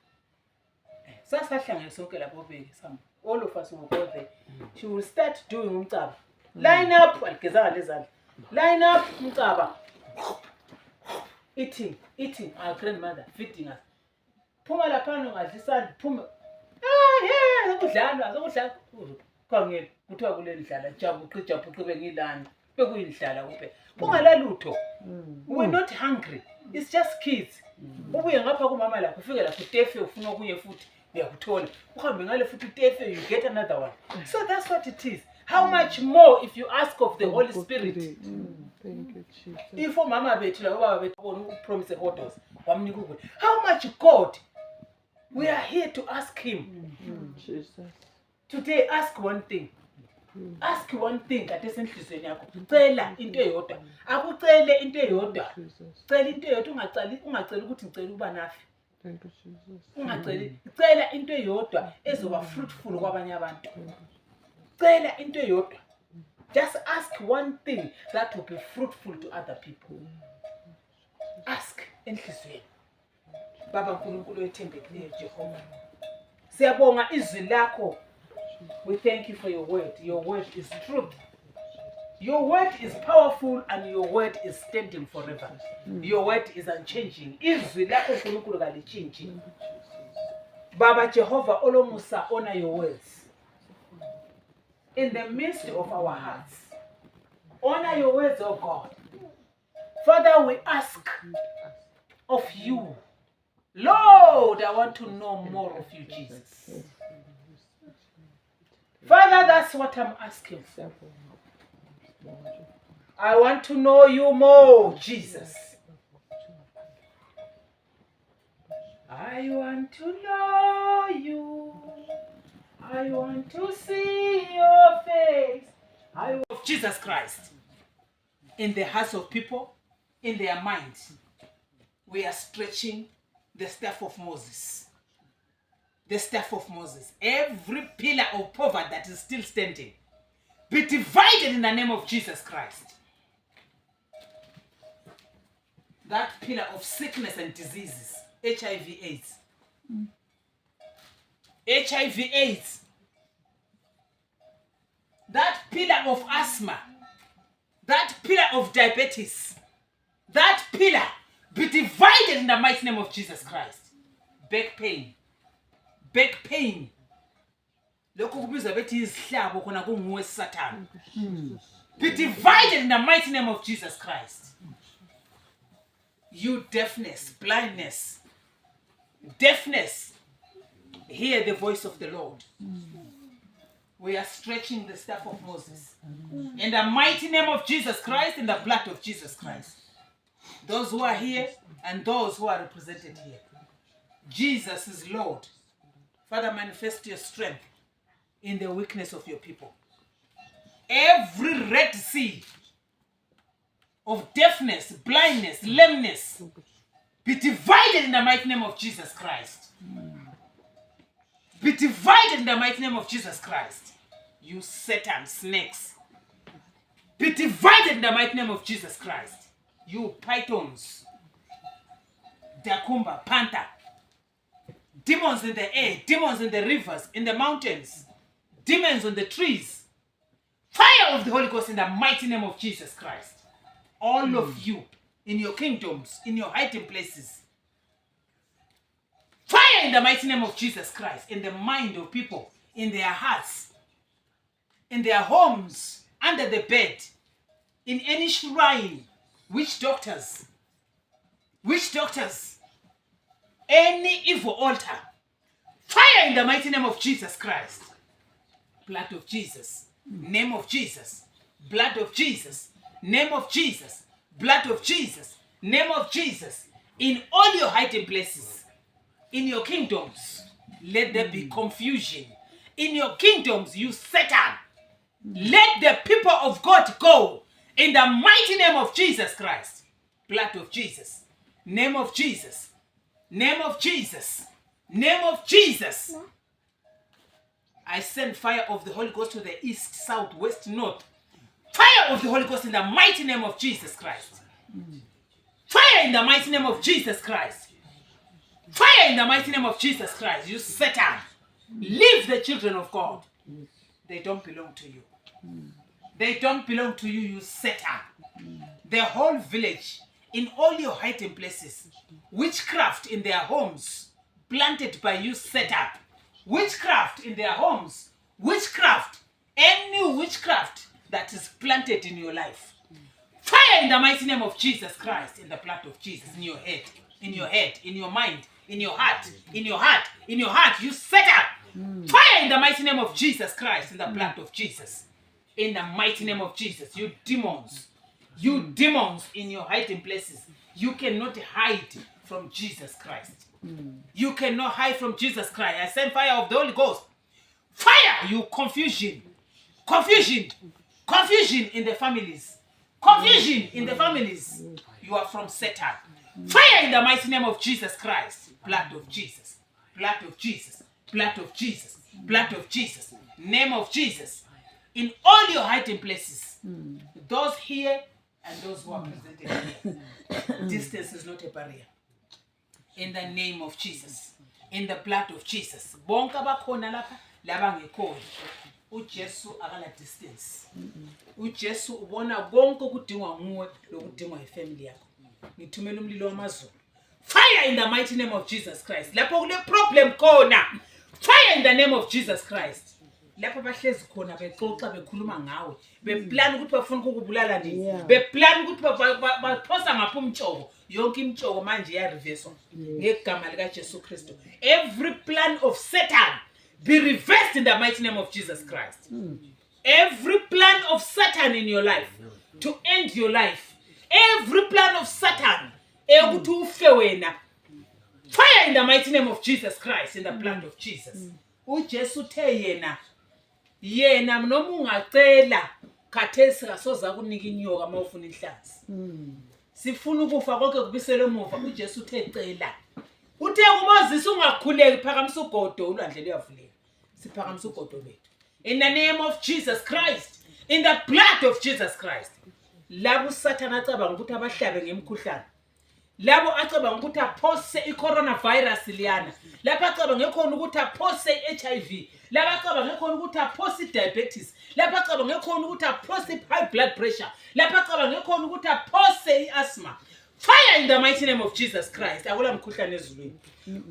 Speaker 1: Sasahlangene sonke lapho beke sami. All of us will go there. She will start doing umcaba. Line up aligezanga lezandla. Line up umcaba. Eating our grandmother feeding us. Phuma lapha ngadlisana phuma. Ukudlala. Khangela kuthiwa kule ndlala jabuqe bengilana. Bekuyindlala kuphela. Kungalalutho. We're not hungry. It's just kids. Ubuye ngapha kumama lapho ufike lapho utefe ufuna okunye futhi uyakuthola. Uhambe ngale futhi utefe you get another one. So that's what it is. How much more if you ask of the Holy Spirit?
Speaker 4: Thank you, Jesus.
Speaker 1: If mama bethu la baba bethu promise orders wamnika ukudla. How much God? We are here to ask him.
Speaker 4: Jesus.
Speaker 1: Today ask one thing. Ask one thing kade senhlizweni yakho. Cela into eyodwa. Akucele into eyodwa. Cela into eyodwa ungaceli ukuthi ngicela ukuba nafi.
Speaker 4: Thank you, Jesus.
Speaker 1: Ungaceli. Cela into eyodwa ezoba fruitful kwabanye abantu. Cela into eyodwa. Just ask one thing that will be fruitful to other people. Ask enhlizweni. Baba uNkulunkulu ethembekileyo Jehova. Siyabonga izwi lakho. We thank you for your word. Your word is truth. Your word is powerful and your word is standing forever. Your word is unchanging. Izwi lakho uNkulunkulu kalichinji. Baba Jehovah Olomusa, honor your words. In the midst of our hearts. Honor your words, oh God. Father, we ask of you. Lord, I want to know more of you, Jesus. Father, that's what I'm asking for. I want to know you more, Jesus. I want to know you. I want to see your face. I want Jesus Christ in the hearts of people, in their minds. we are stretching the staff of Moses. The staff of Moses. Every pillar of poverty that is still standing, be divided in the name of Jesus Christ. That pillar of sickness and diseases, HIV/AIDS. HIV/AIDS. That pillar of asthma. That pillar of diabetes. That pillar be divided in the mighty name of Jesus Christ. Back pain. Back pain. Lokho kubizwa bethi izihlabo khona kunguwe Satan. Be divided in the mighty name of Jesus Christ. You deafness, blindness, deafness, hear the voice of the Lord. We are stretching the staff of Moses. In the mighty name of Jesus Christ, in the blood of Jesus Christ. Those who are here and those who are represented here. Jesus is Lord. Father, manifest your strength in the weakness of your people. Every red sea of deafness, blindness, lameness, be divided in the mighty name of Jesus Christ. Be divided in the mighty name of Jesus Christ. You Satan, snakes. Be divided in the mighty name of Jesus Christ. You pythons, Dakumba, panther, demons in the air, demons in the rivers, in the mountains, demons on the trees. Fire of the Holy Ghost in the mighty name of Jesus Christ. All of you in your kingdoms, in your hiding places. Fire in the mighty name of Jesus Christ, in the mind of people, in their hearts, in their homes, under the bed, in any shrine, witch doctors, any evil altar. Fire in the mighty name of Jesus Christ. Blood of Jesus, name of Jesus, blood of Jesus, name of Jesus, blood of Jesus, name of Jesus, in all your hiding places, in your kingdoms, let there be confusion. In your kingdoms, you Satan, let the people of God go, in the mighty name of Jesus Christ. Blood of Jesus, name of Jesus, name of Jesus, name of Jesus. I send fire of the Holy Ghost to the east, south, west, north. Fire of the Holy Ghost in the mighty name of Jesus Christ. Fire in the mighty name of Jesus Christ. Fire in the mighty name of Jesus Christ. You Satan, leave the children of God. They don't belong to you. They don't belong to you, you Satan. The whole village, in all your hiding places, witchcraft in their homes, planted by you Satan. Witchcraft in their homes, witchcraft, any witchcraft that is planted in your life. Fire in the mighty name of Jesus Christ, in the blood of Jesus, in your head, in your head, in your mind, in your heart, in your heart, in your heart, you Satan. Fire in the mighty name of Jesus Christ, in the blood of Jesus. In the mighty name of Jesus, you demons in your hiding places, you cannot hide from Jesus Christ. You cannot hide from Jesus Christ. I send fire of the Holy Ghost. Fire, you confusion. Confusion in the families. Confusion in the families. You are from Satan. Fire in the mighty name of Jesus Christ. Blood of Jesus. Blood of Jesus. Blood of Jesus. Blood of Jesus. Name of Jesus. In all your hiding places. Those here and those who are presented here. Distance is not a barrier. In the name of Jesus. In the blood of Jesus. Bonka bakhona lapha labangekho. uJesu akala distance. uJesu ubona konke okudingwa nguwe lokudingwa yifamily yakho. Ngithumela umlilo wamazulu. Fire in the mighty name of Jesus Christ. Lapho kule problem khona. Fire in the name of Jesus Christ. Lapho bahlezi khona bexoxa bekhuluma ngawe. Beplan ukuthi bafuna ukukubulala nini. Beplan ukuthi baphosa ngapha umtshoko. Yonke imtshoko manje iya reverse ngegama lika Jesu Kristu. Every plan of Satan be reversed in the mighty name of Jesus Christ. Every plan of Satan in your life to end your life. Every plan of Satan ukuthi ufe wena. Fire in the mighty name of Jesus Christ, in the blood of Jesus. uJesu uthe yena noma ungacela khathesi kasoza kunika inyoka mawufuna inhlanzi. sifuna ukufa konke kubisele emuva. uJesu uthe cela. Uthe kuMoses ungakhuleki phakamisa ugodo ulwandle luyavuleka. Siphakamisa ugodo lethu. In the name of Jesus Christ. In the blood of Jesus Christ. Labo uSathane acabanga ukuthi abahlabe ngemkhuhlane. Labo acabanga ukuthi aphose i-coronavirus liyana. Lapha acabanga ngekhona ukuthi aphose i-HIV. Lapha acabanga ngekhona ukuthi aphose i-diabetes. Lapha acabanga ngekhona ukuthi aphose i-high blood pressure. Lapha acabanga ngekhona ukuthi aphose i-asthma. Fire in the mighty name of Jesus Christ. Akula mkhuhlane ezulwini.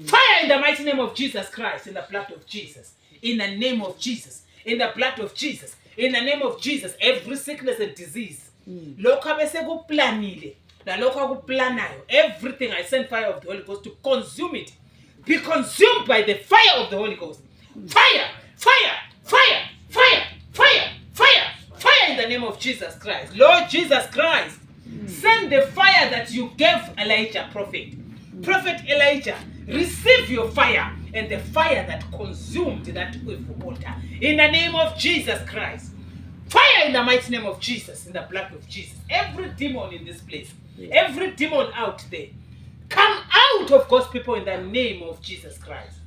Speaker 1: Fire in the mighty name of Jesus Christ. In the blood of Jesus. In the name of Jesus. In the blood of Jesus. In the name of Jesus. Every sickness and disease. Lokho abesekuplanile. Nalokho akuplanayo. Everything I send fire of the Holy Ghost to consume it. Be consumed by the fire of the Holy Ghost. Fire! Fire! Fire! Fire! Fire! Fire! Fire in the name of Jesus Christ. Lord Jesus Christ. Send the fire that you gave Elijah, prophet. Prophet Elijah, receive your fire and the fire that consumed that evil altar. In the name of Jesus Christ. Fire in the mighty name of Jesus, in the blood of Jesus. Every demon in this place, every demon out there, come out of God's people in the name of Jesus Christ.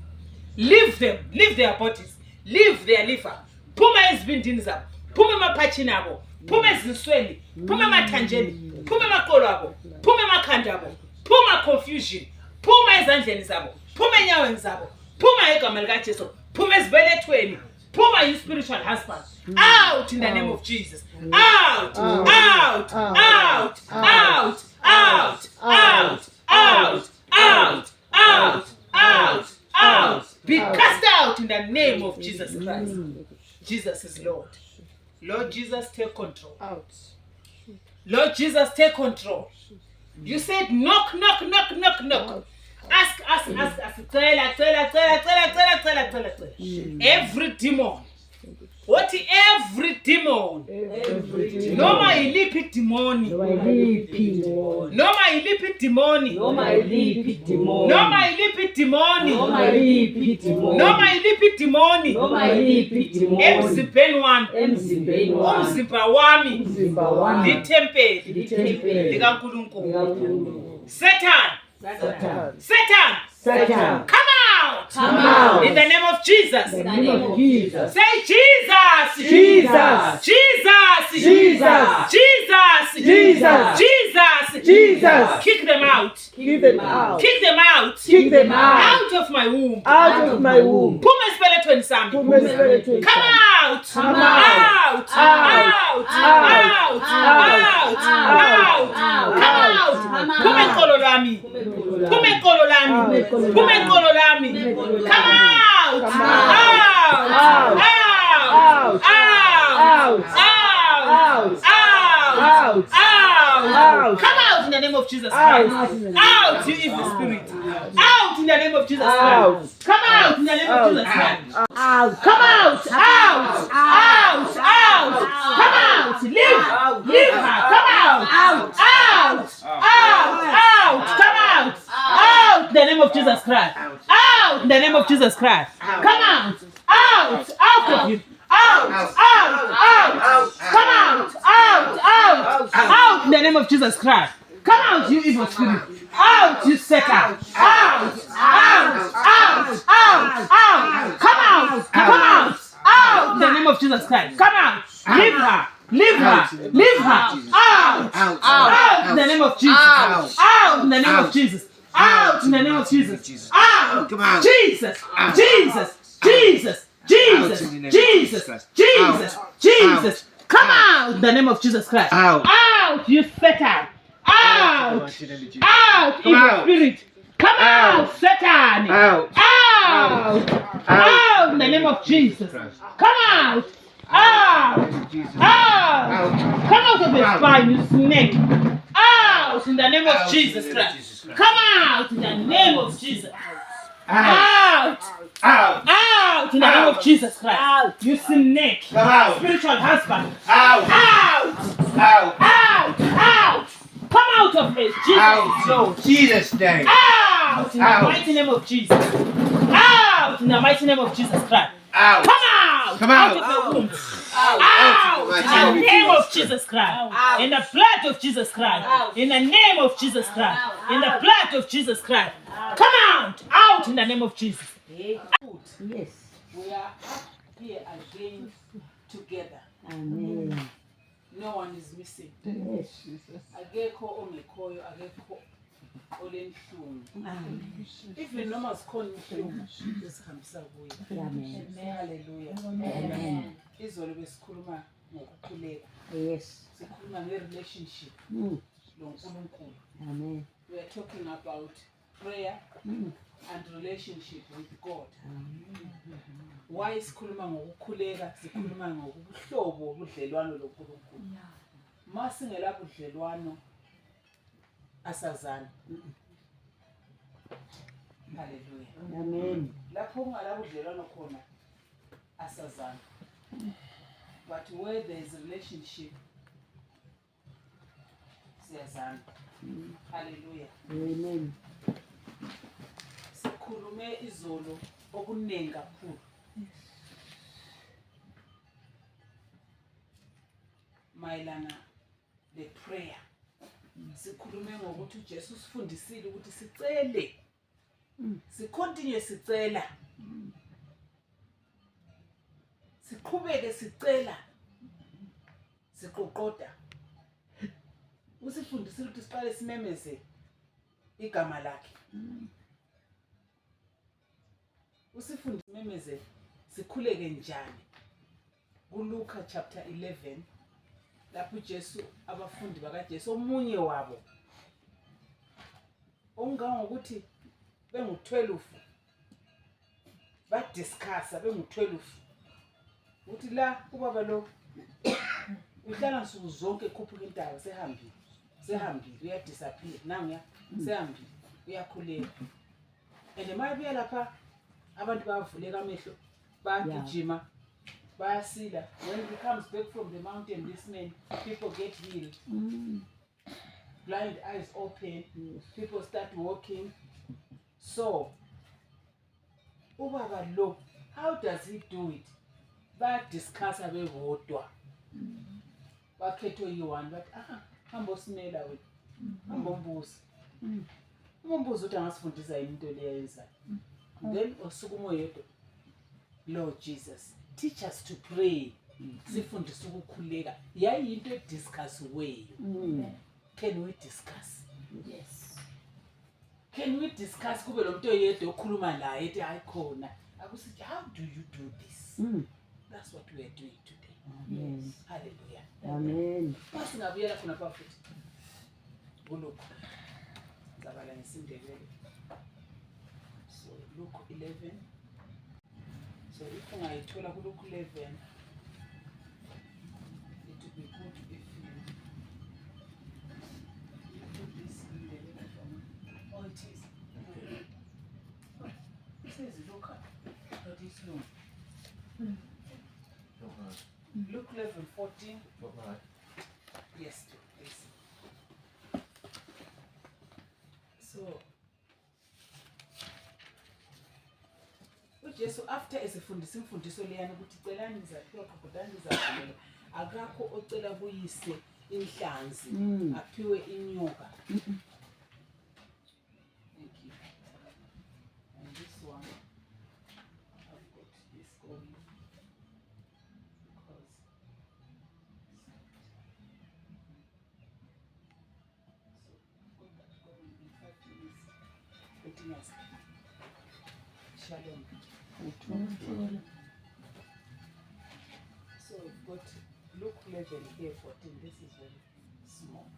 Speaker 1: Leave them, leave their bodies, leave their liver. Puma ezibindini zabo, puma emaphachini abo, puma ezinsweni, puma emathanjeni, puma emaqolo abo, puma emakhanda abo, puma confusion, puma ezandleni zabo, puma enyaweni zabo, puma egama likaJesu, puma ezibelethweni, puma your spiritual husband. Out in the name of Jesus. Out, out, out, out, out, out, out, out, out, out, out. Be cast out in the name of Jesus Christ. Jesus is Lord. Lord Jesus, take control.
Speaker 4: Out.
Speaker 1: Lord Jesus, take control. You said knock, knock, knock, knock, knock. Ask. Every demon. What every demon? Noma iliphi demoni. Noma iliphi demoni. Noma iliphi demoni. Noma iliphi demoni. Noma iliphi demoni. Noma iliphi demoni. Noma iliphi demoni. Emzimbeni wami. Umzimba wami. Litempeli likaNkulunkulu. Satan. Come out. Come out. In the name of Jesus.
Speaker 2: In the name of Jesus.
Speaker 1: Say Jesus.
Speaker 2: Jesus.
Speaker 1: Jesus.
Speaker 2: Jesus.
Speaker 1: Jesus.
Speaker 2: Jesus.
Speaker 1: Jesus.
Speaker 2: Jesus.
Speaker 1: Kick them out.
Speaker 2: Kick them out.
Speaker 1: Kick them out.
Speaker 2: Kick them out.
Speaker 1: Out of my womb.
Speaker 2: Out of my womb.
Speaker 1: Puma esibelethweni sami.
Speaker 2: Puma esibelethweni
Speaker 1: Come
Speaker 2: sami.
Speaker 1: out.
Speaker 2: Come
Speaker 1: Out.
Speaker 2: out.
Speaker 1: Out. Out. Out. Out. Come out. Puma enkolo lami. Puma enkolo lami. Puma enkolo lami. Come out. Out. Out. Out. Out. Out. Come out in the name of Jesus Christ. Out, you evil spirit. Out in the name of Jesus Christ. Come out in the name of Jesus Christ.
Speaker 2: Out.
Speaker 1: Come out. Out. Out. Out. Come out. Leave. Leave her. Come out. Out. Out. Out. Come out. Out in the name of Jesus Christ. Out in the name of Jesus Christ. Come out. Out. Out of you. Out. Come out in the name of Jesus Christ. Come out, you evil spirit. Out, you Satan. Out. Come out in the name of Jesus Christ. Come out. Leave her. Out in the name of Jesus. Out in the name of Jesus. Out in the name of Jesus. Out.
Speaker 3: Come out.
Speaker 1: Jesus. Come out in the name of Jesus Christ. Out, you Satan. Out, evil spirit. Come out, Satan. Out in the name of Jesus. Come out. Come out of your spine, you snake. Out in the name of Jesus Christ. Come out in the name of Jesus. Out in the name of Jesus Christ. You snake. Spiritual husband. Out. Come out of it. Jesus.
Speaker 3: No, Jesus' name.
Speaker 1: Out in the mighty name of Jesus. Out in the mighty name of Jesus Christ.
Speaker 3: Out.
Speaker 1: Come out. Out.
Speaker 3: Come
Speaker 1: Out
Speaker 3: out.
Speaker 1: of the womb.
Speaker 3: Out.
Speaker 1: In the name of Jesus Christ. In the blood of Jesus Christ. In the name of Jesus Christ. In the blood of Jesus Christ. Come out. Out in the name of Jesus.
Speaker 2: Yes.
Speaker 1: We are up here again together.
Speaker 2: Amen.
Speaker 1: No one is missing.
Speaker 2: Yes.
Speaker 1: Akekho ongekhoyo, akekho olenhlungu. Even noma zikhona inhlungu esihambisa kuye.
Speaker 2: Amen.
Speaker 1: Hallelujah.
Speaker 2: Amen.
Speaker 1: Izolo besikhuluma ngokukhuleka.
Speaker 2: Yes.
Speaker 1: Sikhuluma nge-relationship noNkulunkulu.
Speaker 2: Amen.
Speaker 1: We are talking about prayer and relationship with God. Why sikhuluma ngokukhuleka? Sikhuluma ngokubuhlobo obudlelwano loNkulunkulu. Masingela budlelwano asazana. Hallelujah.
Speaker 2: Amen.
Speaker 1: Lapho ungala budlelwano khona asazana. But where there is a relationship, siyazana. Hallelujah.
Speaker 2: Amen.
Speaker 1: Sikhulume izolo okuningi kakhulu. Mayelana le prayer. Sikhulume ngokuthi uJesu sifundisile ukuthi sicele. Sicontinue sicela. Siqhubeke sicela. Siqoqoda. Usifundisile ukuthi siqale simemeze igama lakhe. Usifundisile simemeze sikhuleke njani. KuLuka chapter 11 lapho uJesu abafundi bakaJesu omunye wabo ongangokuthi bengu-12 badiscussa bengu-12 ukuthi la ubaba lo uhlala nsuku zonke ekhuphuka intaba sehambile uyadisappear nangu sehambile uyakhuleka and mayebuya lapha abantu bayavuleka amehlo bayagijima bayasila. When he comes back from the mountain, this man, people get healed. Blind eyes open. People start walking. So, ubaba lo, how does he do it? Discuss abebodwa. Bakhetho yi-1 but hamba osimela wena. Hamba umbuzo. Umbuzo uthi angasifundisa yini into leyenza. Then osukuma yedwa. Lord Jesus, teach us to pray. Sifundisa ukukhuleka. Yayinto ediscussiweyo. Can we discuss?
Speaker 2: Yes.
Speaker 1: Can we discuss kube lo muntu oyedwa okhuluma la ethi ayikhona? Akusithi how do you do this? That's what we are doing today.
Speaker 2: Amen.
Speaker 1: Hallelujah.
Speaker 2: Amen.
Speaker 1: Masingabuyela khona pha futhi. KuLuka. Zabala ngesindebele. So Luke 11. So if ungayithola kuLuke 11, it would be good if you put this in the letter for me. Oh, it is. It says Luke, but it's long. Luke 11:14. Yes, please. So uJesu after esifundisa imfundiso leyana ukuthi celani nizaphiwa qhubhudani nizaphiwa akakho ocela kuyise inhlanzi aphiwe inyoka. Thank you. And this one I've got this going because so I've got that going in 5 minutes. Waiting us. Shalom. So we've got Luke 11 here, 14. This is very small.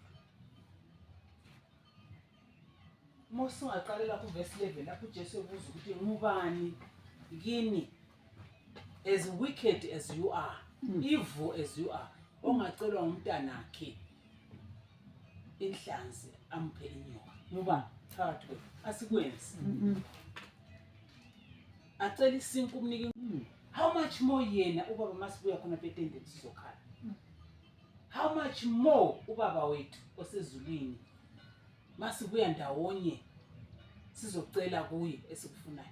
Speaker 1: Mosu aqalela ku verse 11 lapho uJesu ebuza ukuthi ngubani kini as wicked as you are, evil as you are, ongacelwa ngumntanakhe inhlanzi amphe inyoka. Ngoba phakathi kwethu asikwenzi. Acela isinku umnike. How much more yena ubaba masibuya khona petendeni sizokhala. How much more ubaba wethu osezulwini masibuya ndawonye sizocela kuye esikufunayo.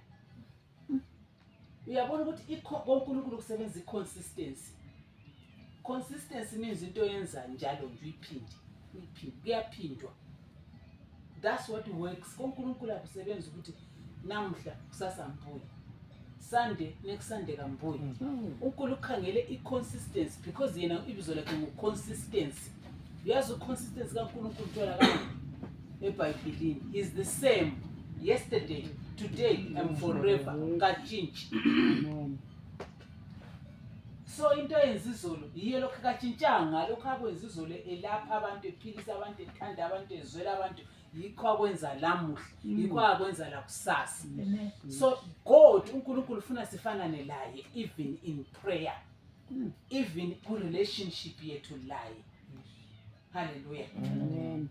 Speaker 1: uyabona ukuthi uNkulunkulu kusebenza iconsistency. Consistency means into oyenza njalo nje uyiphinde kuyaphindwa. That's what works. KuNkulunkulu akusebenza ukuthi namuhla kusasa mbuye, Sunday next Sunday kambuye. uNkulunkulu ukhangele iconsistency because yena ibizo lakhe nguconsistency. Uyazi uconsistency kaNkulunkulu utholakala eBhayibhelini. Is the same yesterday, today and forever. Kachintshi.
Speaker 2: Amen.
Speaker 1: So into yenza izolo yiyo lokho kachintshanga, lokho akwenza izolo elapha abantu, ephilisa abantu, ethanda abantu, ezwela abantu, yikho akwenza lamuhla, yikho akwenza la kusasa. So God uNkulunkulu ufuna sifanane laye even in prayer, even ku relationship yethu laye. Hallelujah.
Speaker 2: Amen.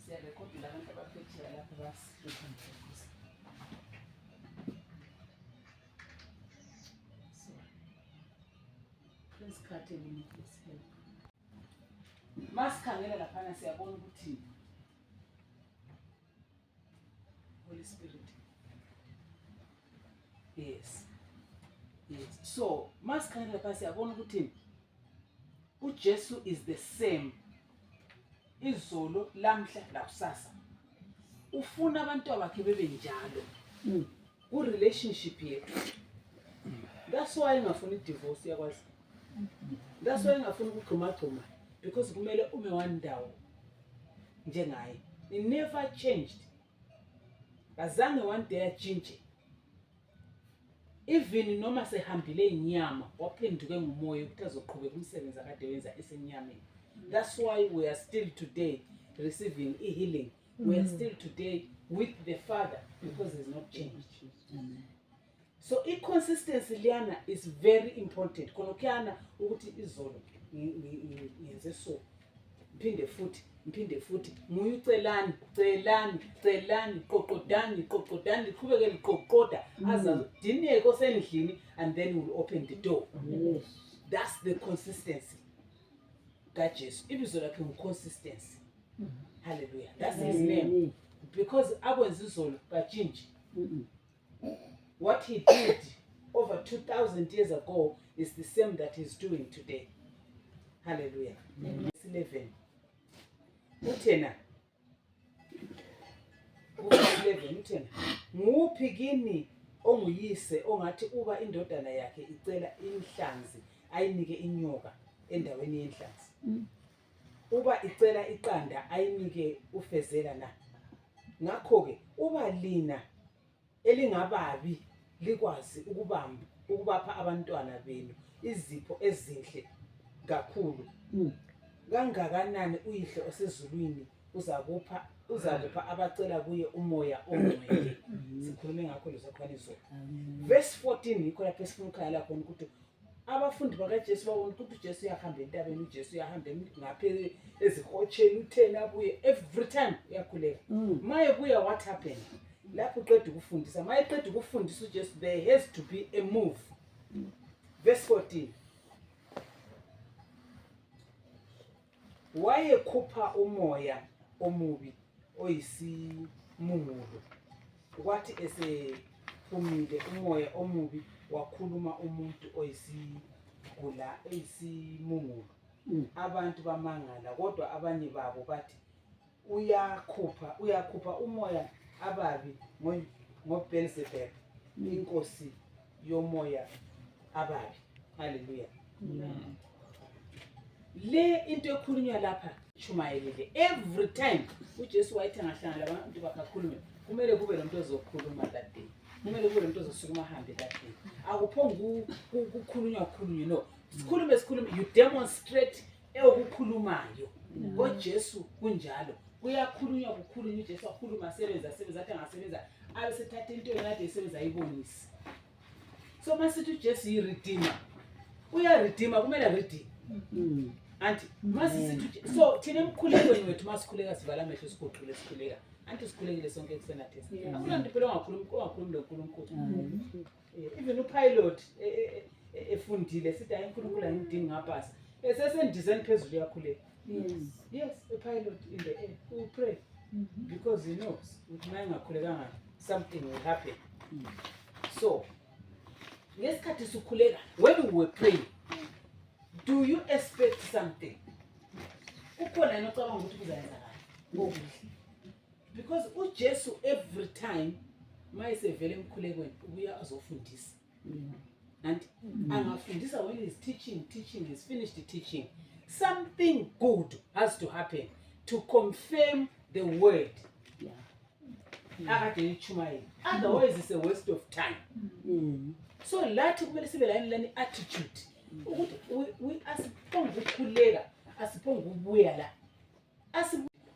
Speaker 1: Siyarekhoda abantu abaphethela lapha basihlupha. Masikhangela laphana siyabona ukuthi Holy Spirit. Yes. So masikhangela lapha siyabona ukuthi uJesu is the same izolo, lamhla, lakusasa. Ufuna abantu abakhe bebe njalo ku relationship yethu. That's why ngafuna divorce yakwazi. That's why ngafuna ukugxuma because kumele ume wandawo njengaye. He never changed. Azange one day achinje. Even noma sehambile inyama waphenduke ngumoya ukuthi azoqhubeka umsebenzi akade wenza esenyameni. That's why we are still today receiving healing. We are still today with the Father because he's not changed. So inconsistency liyana is very important. Konokuyana ukuthi izolo yenze so. Mphinde futhi muyucelani, celani, qoqodani, qhubeke liqoqoda aza dineke osendlini and then we'll open the door.
Speaker 2: Yes.
Speaker 1: That's the consistency. GaJesu ibizo lakhe ngu-consistency. Hallelujah. That's his name. Because akwenza izolo kachinji. What he did over 2,000 years ago is the same that he's doing today. Hallelujah. Verse 11. Uthena. Verse 11 uthena. Nguphi kini onguyise ongathi uba indodana yakhe icela inhlanzi ayinike inyoka endaweni yenhlanzi. Uba icela iqanda ayinike ufezela na. Ngakho ke uba lina elingababi likwazi ukubapha abantwana benu izipho ezinhle kakhulu. Kangakanani uyihlo osezulwini uzakupha abacela kuye umoya ongcwele. Sikhulume ngakho lezo khwaniso. Verse 14 yikho lapho esifuna ukukhala khona ukuthi abafundi bakaJesu babona ukuthi uJesu uyahamba entabeni, uJesu uyahamba ngaphe ezihotsheni, uthena abuye every time uyakhuleka. Maye buya what happened? Lapho uqeda ukufundisa, maye eqeda ukufundisa uJesu there has to be a move. Verse 14. Wayekhupha umoya omubi oyisimungulu. Kwathi esephumile umoya omubi wakhuluma umuntu oyisimungulu. Abantu bamangala kodwa abanye babo bathi uyakhupha umoya ababi ngoBeelzebub, inkosi yomoya ababi. Hallelujah. Le into ekhulunywa lapha chumayelele every time uJesu wayethi ngahlangana labantu bakakhulume kumele kube nomuntu ozokhuluma that day. Kumele kube nomuntu ozosukuma ahambe that day. Akuphonga ukukhulunywa no. Sikhulume you demonstrate okukhulumayo. ngoJesu kunjalo. Kuyakhulunywa uJesu akhuluma asebenza athi angasebenza abesethatha into engade isebenza ayibonise. So masithi uJesu yi-redeemer. Uya-redeemer kumele redeem. Anti masithi so thina emkhulekweni wethu masikhuleka sivala amehlo sigoqile sikhuleka. Anti sikhulekile sonke kusenathesi. Akula nto phela ongakhulumi loNkulunkulu. Even upilot efundile sithi hayi uNkulunkulu angidingi ngapasi. Esesendizeni phezulu yakhuleka. Yes, a pilot in the air who pray because he knows something will happen. So ngesikhathi sukhuleka, when we were praying, do you expect something? Kukhona yena ocabanga ukuthi kuzayenzakala ngokuhle. Because uJesu every time mayesevele emkhulekweni ubuya azofundisa. And angafundisa when he's teaching, he's finished teaching. Something good has to happen to confirm the word. Otherwise it's a waste of time. So lathi kumele sibe lani attitude ukuthi we asiphonga ukukhuleka, asiphonga ukubuya la,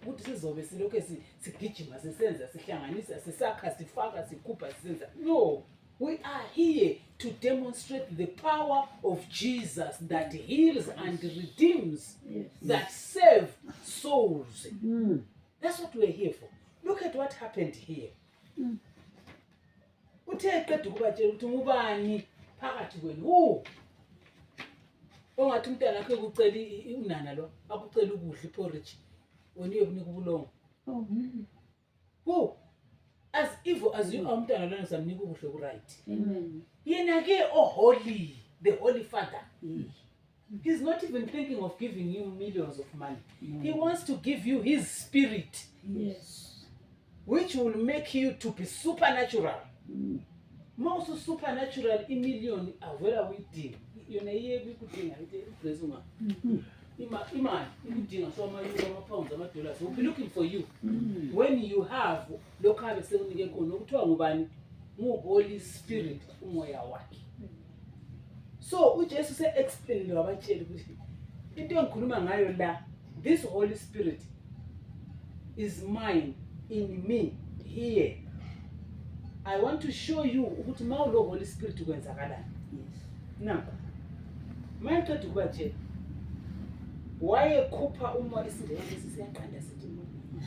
Speaker 1: ukuthi sizobe silokho sigijima sisenza sihlanganisa sisakha sifaka sikhupha sisenza. No, we are here to demonstrate the power of Jesus that heals and redeems, that save souls. That's what we're here for. Look at what happened here. Uthe qeda ukubatshela ukuthi ngubani phakathi kwenu ongathi umntana akhe ukucela unana lo akucela ukudla iporridge woniye kunika ubulongo. As evil as you are umntana lona samnika ukudla ku-right. Yena ke holy, the Holy Father. He's not even thinking of giving you millions of money. He wants to give you his spirit. Which will make you to be supernatural. Most supernatural million avela within. Yona yebi kudinga ipraise uma. Imani ikudinga so ama euro ama pounds ama dollars. We'll be looking for you. When you have lokho besekunike khona ukuthiwa ngubani? Holy Spirit umoya wakhe. So uJesu se explain lo abatshela ukuthi into engikhuluma ngayo la, this Holy Spirit is mine, in me, here. I want to show you ukuthi mawulo Holy Spirit kwenzakalani. Now, mayiqeda ukubatshela wayekhupha umoya isindebele sisiyaqanda sithi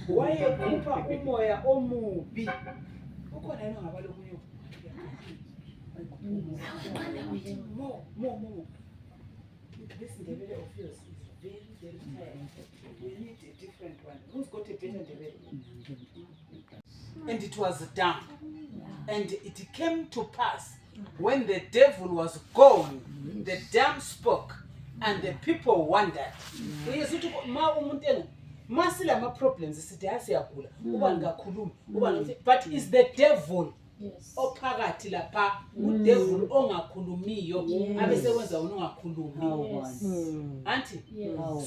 Speaker 1: wayekhupha umoya omubi. Ukhona yena ngabalomunye more. This Ndebele of yours is very tired. We need a different one. Who's got a better Ndebele? And it was done. And it came to pass when the devil was gone, the dumb spoke, and the people wondered. Masila ma problems sithi asiyagula uba ngakhulumi but is the devil ophakathi lapha udevil ongakhulumiyo abesewenza ungakhulumi anti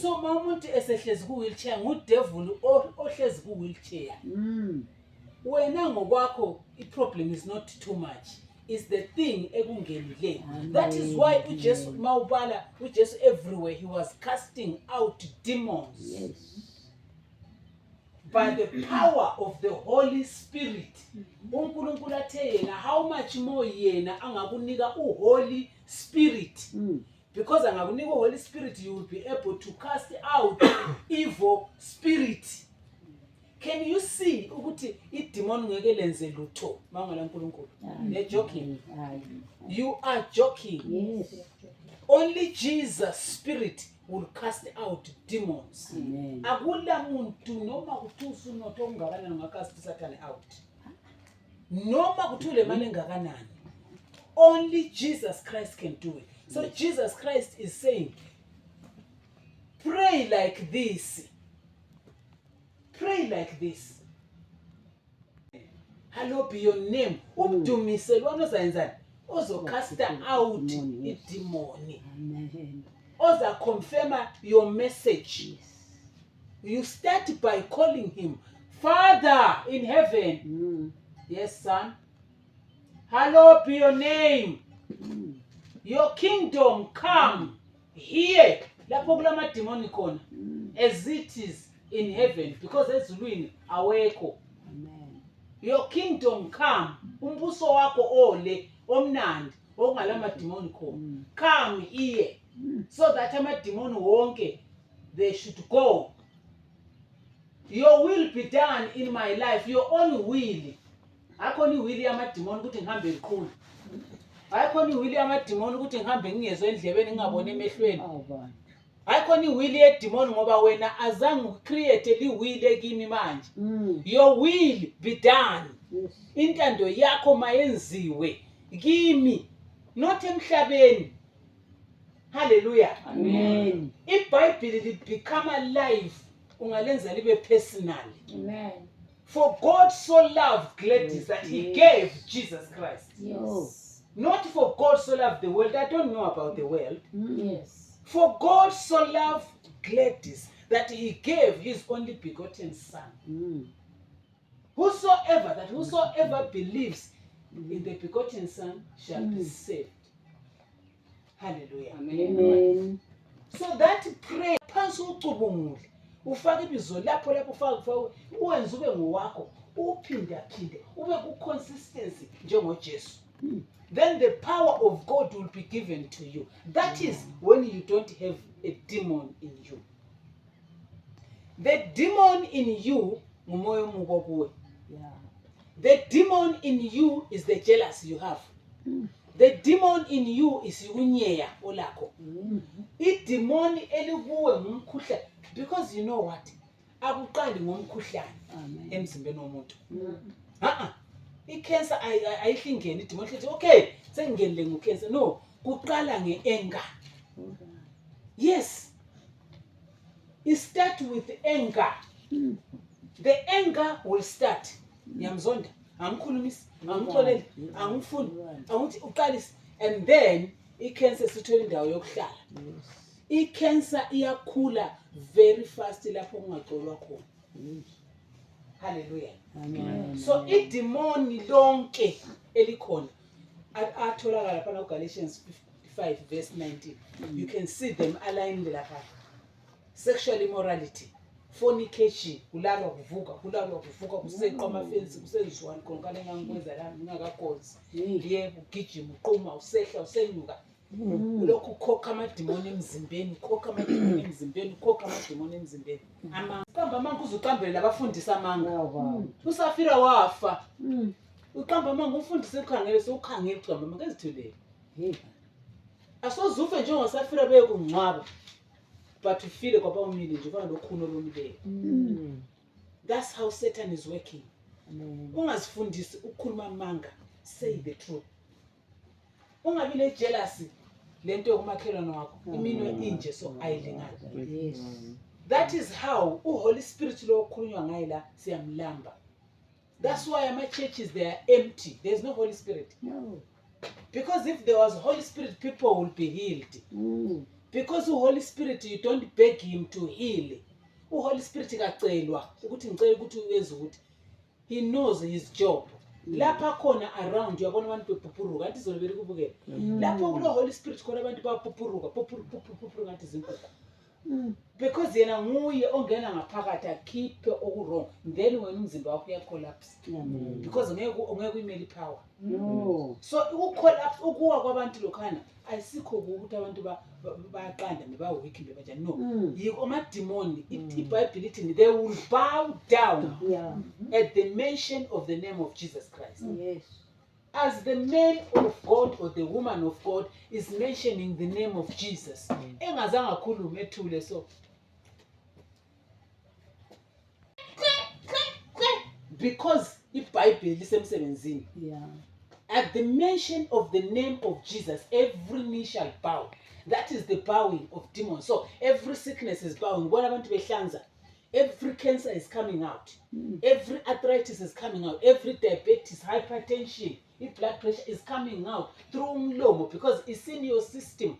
Speaker 1: so umuntu esehlezi ku wheelchair ngudevil ohlezi ku wheelchair wena ngokwakho i-problem is not too much, is the thing ekungenile. That is why uJesu mawubala uJesu everywhere he was casting out demons by the power of the Holy Spirit. uNkulunkulu athe yena how much more yena angakunika uHoly Spirit, because angakunika uHoly Spirit you will be able to cast out evil spirit. Can you see ukuthi idemon ngeke lenze lutho mangala uNkulunkulu? They're joking. You are joking. Only Jesus Spirit will cast out demons. Akula muntu noma kuthusu notho ungakanani ngakasti Satan out. Noma kuthule mali engakanani. Only Jesus Christ can do it. So Jesus Christ is saying, pray like this. Pray like this. Hallowed be your name. Umdumise lo ozayenzani? Ozocasta out idemoni. Oza confirm your message. You start by calling him Father in heaven. Yes, son. Hallowed be your name. Your kingdom come here. Lapho kulama demoni khona. As it is in heaven, because ezulwini awekho. Your kingdom come. Umbuso wako ole omnandi ongalama demoni khona. Come here. So that amademoni wonke they should go. Your will be done in my life. Your own will. Akhona will yamademoni ukuthi ngihambe ngikhulu. Akhona will yamademoni ukuthi ngihambe ngingezwe endlebeni ngingabone emehlweni. Akhona will yedemoni ngoba wena azange ucreate liwill ekimi manje. Your will be done. Intando yakho mayenziwe kimi not emhlabeni. Hallelujah.
Speaker 2: Amen.
Speaker 1: iBhayibheli li become alive ungalenza libe personal.
Speaker 3: Amen.
Speaker 1: For God so loved Gladys that he gave Jesus Christ.
Speaker 3: Yes.
Speaker 1: Not for God so loved the world. I don't know about the world.
Speaker 3: Yes.
Speaker 1: For God so loved Gladys that he gave his only begotten son. Whosoever believes in the begotten son shall be saved. Hallelujah.
Speaker 2: Amen.
Speaker 1: So that prayer phansi ucubungule ufake ibizo lapho ufake uwenze ube ngowakho uphinde ube ku consistency njengoJesu. Then the power of God will be given to you. That is when you don't have a demon in you. The demon in you ngumoya omubi kuwe.
Speaker 2: Yeah.
Speaker 1: The demon in you is the jealousy you have. The demon in you is unyeya olakho. Idemon elikuwe ngumkhuhlane, because you know what? Akuqali ngomkhuhlane emzimbeni womuntu. I-cancer ayihingeni idemon ethi okay sengingenile ngocancer. No, kuqala ngeanger. Yes. It starts with anger. The anger will start. Ngiyamzonda, angikhulumisi, angixoleli, angifuni, angithi uqalise, and then i-cancer sithola indawo yokuhlala. I-cancer iyakhula very fast lapho kungaxolwa khona. Hallelujah.
Speaker 2: Amen.
Speaker 1: So idemoni lonke elikhona atholakala lapha kuGalatians 5 verse 19. You can see them aligned lapha. Sexual immorality, fornication, kulalwa kuvuka kuseqwa amafensi kusenziwani khona kale ngangikwenza la ngingakakhozi. Yebo ugijima uqhuma usehla usenyuka. Lokhu ukhokha amademoni emzimbeni, ukhokha amademoni emzimbeni. Uqamba amanga uzuqambela abafundisa amanga. USafira wafa. Uqamba amanga ufundise ukhangele sewukhangela uqamba amanga ezithulele. Asozufe njengoSafira bekungcwaba. But you feel kwaba umile nje ufana lokhuno lomileyo. That's how Satan is working. Ungazifundisi ukukhuluma amanga, say the truth. Ungabi le jealousy lento yokumakhelwana wakho iminwe inje so ayilingana.
Speaker 2: Yes.
Speaker 1: That is how uHoly Spirit lo okhulunywa ngaye la siyamlamba. That's why my churches they are empty. There's no Holy Spirit.
Speaker 2: No.
Speaker 1: Because if there was Holy Spirit, people will be healed. Because the Holy Spirit, you don't beg him to heal. The Holy Spirit kacelwa ukuthi ngicela ukuthi uyenze ukuthi. He knows his job. Lapha khona around uyabona abantu bephupuruka kanti izolo beri kubukela. Lapho kulo Holy Spirit khona abantu baphupuruka ngathi izinkukhu. Because yena nguye ongena ngaphakathi akhiphe okurong. Then when umzimba wakho uyacollapse. Because ngeke uyimeli power.
Speaker 2: No.
Speaker 1: So ukucollapse ukuwa kwabantu lokhana ayisikho ukuthi abantu bayaqanda nebaweak bebanjani. No. Yiko amademoni iBhayibheli ithi they will bow down at the mention of the name of Jesus Christ.
Speaker 2: Yes.
Speaker 1: As the man of God or the woman of God is mentioning the name of Jesus. Engazange akhulume ethule so. Because iBhayibheli lisemsebenzini.
Speaker 2: Yeah.
Speaker 1: At the mention of the name of Jesus, every knee shall bow. That is the bowing of demons. So every sickness is bowing. What about behlanza? Every cancer is coming out. Every arthritis is coming out. Every diabetes, hypertension, blood pressure is coming out through umlomo because it's in your system.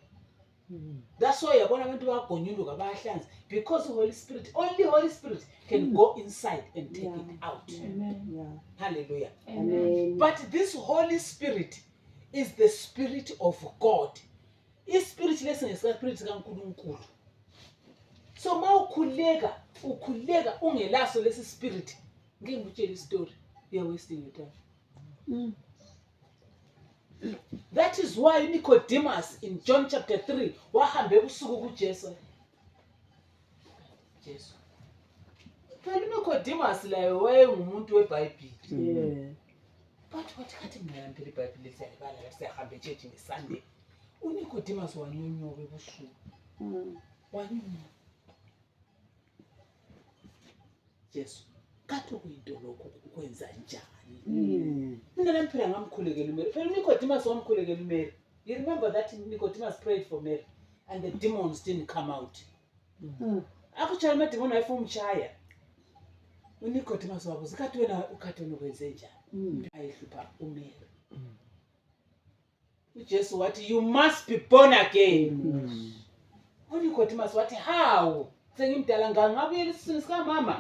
Speaker 1: That's why yabona abantu bagonyuluka bayahlanza because Holy Spirit, only Holy Spirit can go inside and take it out.
Speaker 2: Amen.
Speaker 1: Hallelujah.
Speaker 2: Amen.
Speaker 1: But this Holy Spirit is the Spirit of God. His spirit lesson is the spirit kaNkulunkulu. So ma ukhuleka ungelaso lesi spirit. Ngingutshela istory. You're wasting your time. That is why Nicodemus in John chapter 3 wahambe usuku kuJesu. Jesu. Phela Nicodemus la wayengumuntu weBhayibheli.
Speaker 2: Yeah.
Speaker 1: But what kathi mina phela iBhayibheli siyabala siyahambe church ngeSunday. UNicodemus wanyonyoka ebusuku. Wanyonyoka. Jesu. Kathi kuyinto lokho ukwenza njani? Mina phela ngamkhulekela uMary. Phela uNicodemus wamkhulekela uMary. You remember that Nicodemus prayed for Mary and the demons didn't come out. Akutshela amademoni ayefuna umshaya. UNicodemus wabuza kathi wena ukhathi wena ukwenze njani? Ayihlupha uMary. uJesu wathi you must be born again. UNicodemus wathi how? Sengimdala ngangabuyela esiswini sika mama.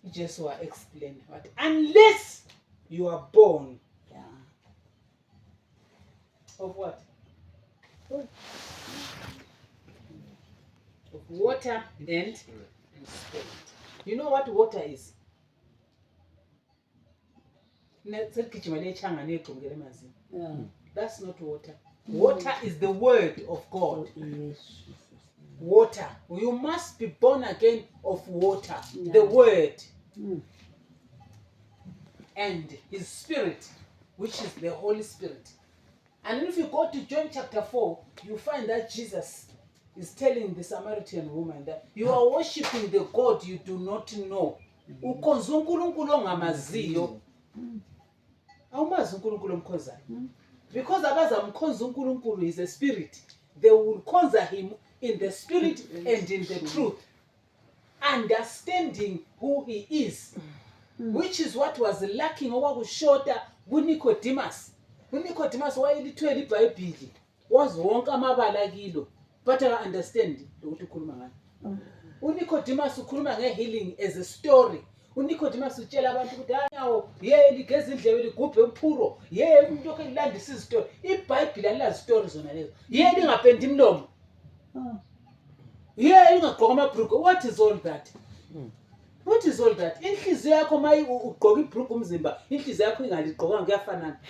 Speaker 1: uJesu wa explain wathi unless you are born of what? Of water and spirit. You know what water is? That's not water. Water is the word of God. Water. You must be born again of water. The word. And his spirit, which is the Holy Spirit. And if you go to John chapter 4, you find that Jesus is telling the Samaritan woman that you are worshipping the God you do not know. Ukhonza uNkulunkulu ongamaziyo. Awumazi uNkulunkulu omkhonzayo. Because abazamkhonza uNkulunkulu is a spirit. They will khonza him in the spirit and in the truth. Understanding who he is. Which is what was lacking okwakushota kuNicodemus. UNicodemus wayelithwele iBhayibheli. Wazi wonke amabala kilo. But I understand ukuthi ukhuluma ngani. UNicodemus ukhuluma ngehealing as a story. UNicodemus utshela abantu ukuthi hawo ligeza indlebe ligubhe umphuro. Umuntu okelandisa izistory. iBhayibheli alilazi stories zona lezo. Lingapendi imlomo. Lingagqoka amabhruku. What is all that? What is all that? Inhliziyo yakho mayi ugqoka ibhruku umzimba, inhliziyo yakho ingaligqokanga kuyafanana.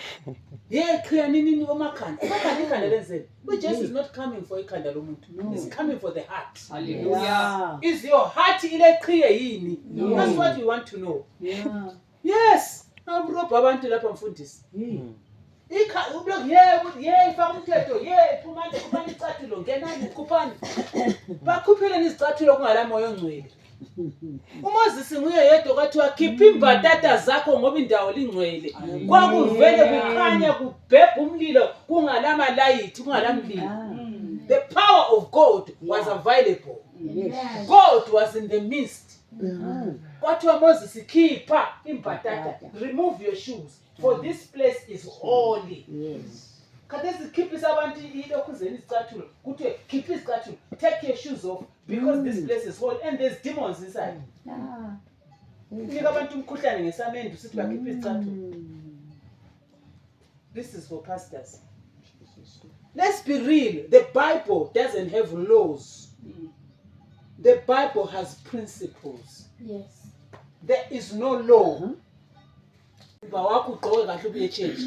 Speaker 1: Qhiya nini omakhanda. Omakhanda ikhanda lenzeni. uJesu is not coming for ikhanda lomuntu. He's coming for the heart.
Speaker 2: Hallelujah.
Speaker 1: Is your heart ile qhiye yini? That's what we want to know. Yes. Awurobha abantu lapha mfundisi. Ublock ifaka umthetho phumani kuphani icathulo ngenani kuphani. Bakhuphele izicathulo kungala moya ongcwele. uMoses nguye yedwa kwathi wakhipha imbatata zakho ngoba indawo lingcwele. Kwakuvele kukhanya kubhebha umlilo kungalama light kungalamlilo. The power of God was available. God was in the midst. Kwathi uMoses khipha imbatata, remove your shoes for this place is holy. Khathesi khiphisa abantu ilokhuzeni izicathulo kuthi khipha izicathulo, take your shoes off because this place is holy and there's demons inside. Nika abantu umkhuhlane ngesamende usithi bakhipha izicathulo. This is for pastors. Let's be real. The Bible doesn't have laws. The Bible has principles.
Speaker 3: Yes.
Speaker 1: There is no law. Wakho ugqoke kahle ubuye church.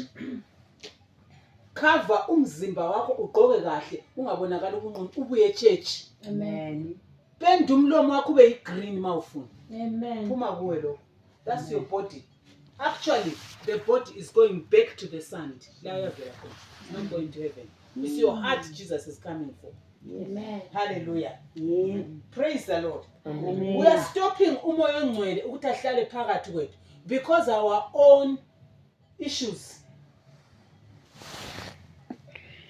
Speaker 1: Cover umzimba wakho ugqoke kahle ungabonakala ubunqunu ubuye church.
Speaker 2: Amen.
Speaker 1: Penda umlomo wakho ube yigreen mawufuna.
Speaker 3: Amen.
Speaker 1: Phuma kuwe lo. That's your body. Actually, the body is going back to the sand. It's not going to heaven. It's your heart Jesus is coming for.
Speaker 3: Amen.
Speaker 1: Hallelujah. Praise the Lord.
Speaker 2: Amen.
Speaker 1: We are stopping umoya ongcwele ukuthi ahlale phakathi kwethu because our own issues.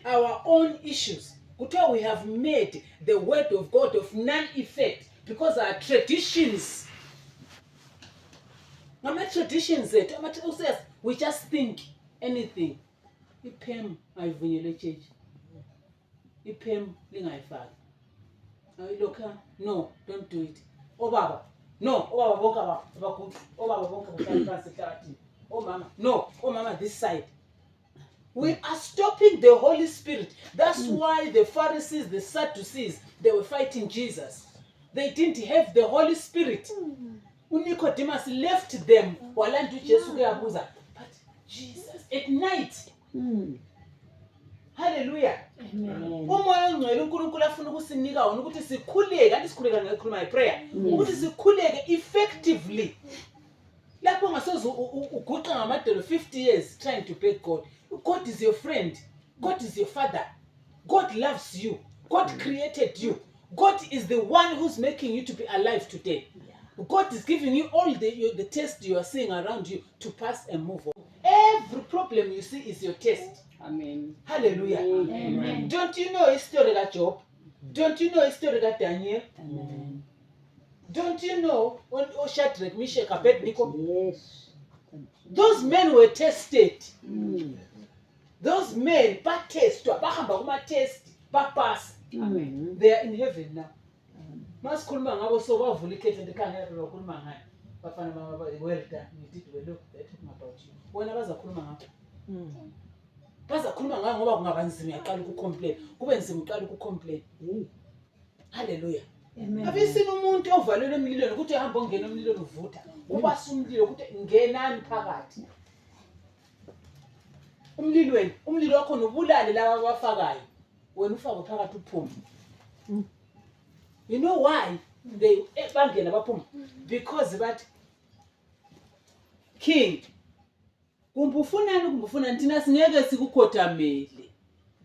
Speaker 1: Our own issues. Kuthiwa we have made the word of God of none effect because our traditions. Traditions we just think anything. Iphem ayivunyelwe church. Iphem lingayifaki. Ayilokha no, don't do it. Obaba no, obaba bonke abaguqi. Obaba bonke bahlala phansi ehlabathini. Mama no, mama this side. We are stopping the Holy Spirit. That's why the Pharisees, the Sadducees, they were fighting Jesus. They didn't have the Holy Spirit. Nicodemus left them. But Jesus, at night. Hallelujah. Umoya ongcwele uNkulunkulu afuna ukusinika wona ukuthi sikhuleke, kanti sikhuleka ngekhuluma prayer. Ukuthi sikhuleke effectively. Lapho ngasoze uguqa ngamadolo 50 years trying to beg God. God is your friend. God is your father. God loves you. God created you. God is the one who's making you to be alive today. God is giving you all the tests you are seeing around you to pass and move on. problem you see is your test.
Speaker 2: Amen.
Speaker 1: Hallelujah.
Speaker 3: Amen.
Speaker 1: Don't you know his story of Job? Don't you know his story of Daniel?
Speaker 2: Amen.
Speaker 1: Don't you know when Shadrach, Meshach, Abednego?
Speaker 2: Yes.
Speaker 1: Those men were tested.
Speaker 2: Mm.
Speaker 1: Those men, but test, test, pass.
Speaker 2: Amen.
Speaker 1: They are in heaven now. Masikhuluma ngabo so bavula ikhethe ndikhangela lokhuluma ngayo. Bafana mama well done. You did well. Look, they're talking about you. Wena bazakhuluma ngakho. Bazakhuluma ngayo ngoba kungabanzima uyaqala ukucomplain. Kube nzima uqala ukucomplain. Hallelujah.
Speaker 2: Amen.
Speaker 1: Have you seen umuntu ovalelwe emlilweni ukuthi ehamba ongena emlilweni uvutha? Ubasa umlilo ukuthi ngenani phakathi. Umlilo wakho nobulale laba abafakayo. Wena ufake phakathi uphume. You know why they bangena baphuma? Because that king kumbufunani thina singeke sikukhothamele.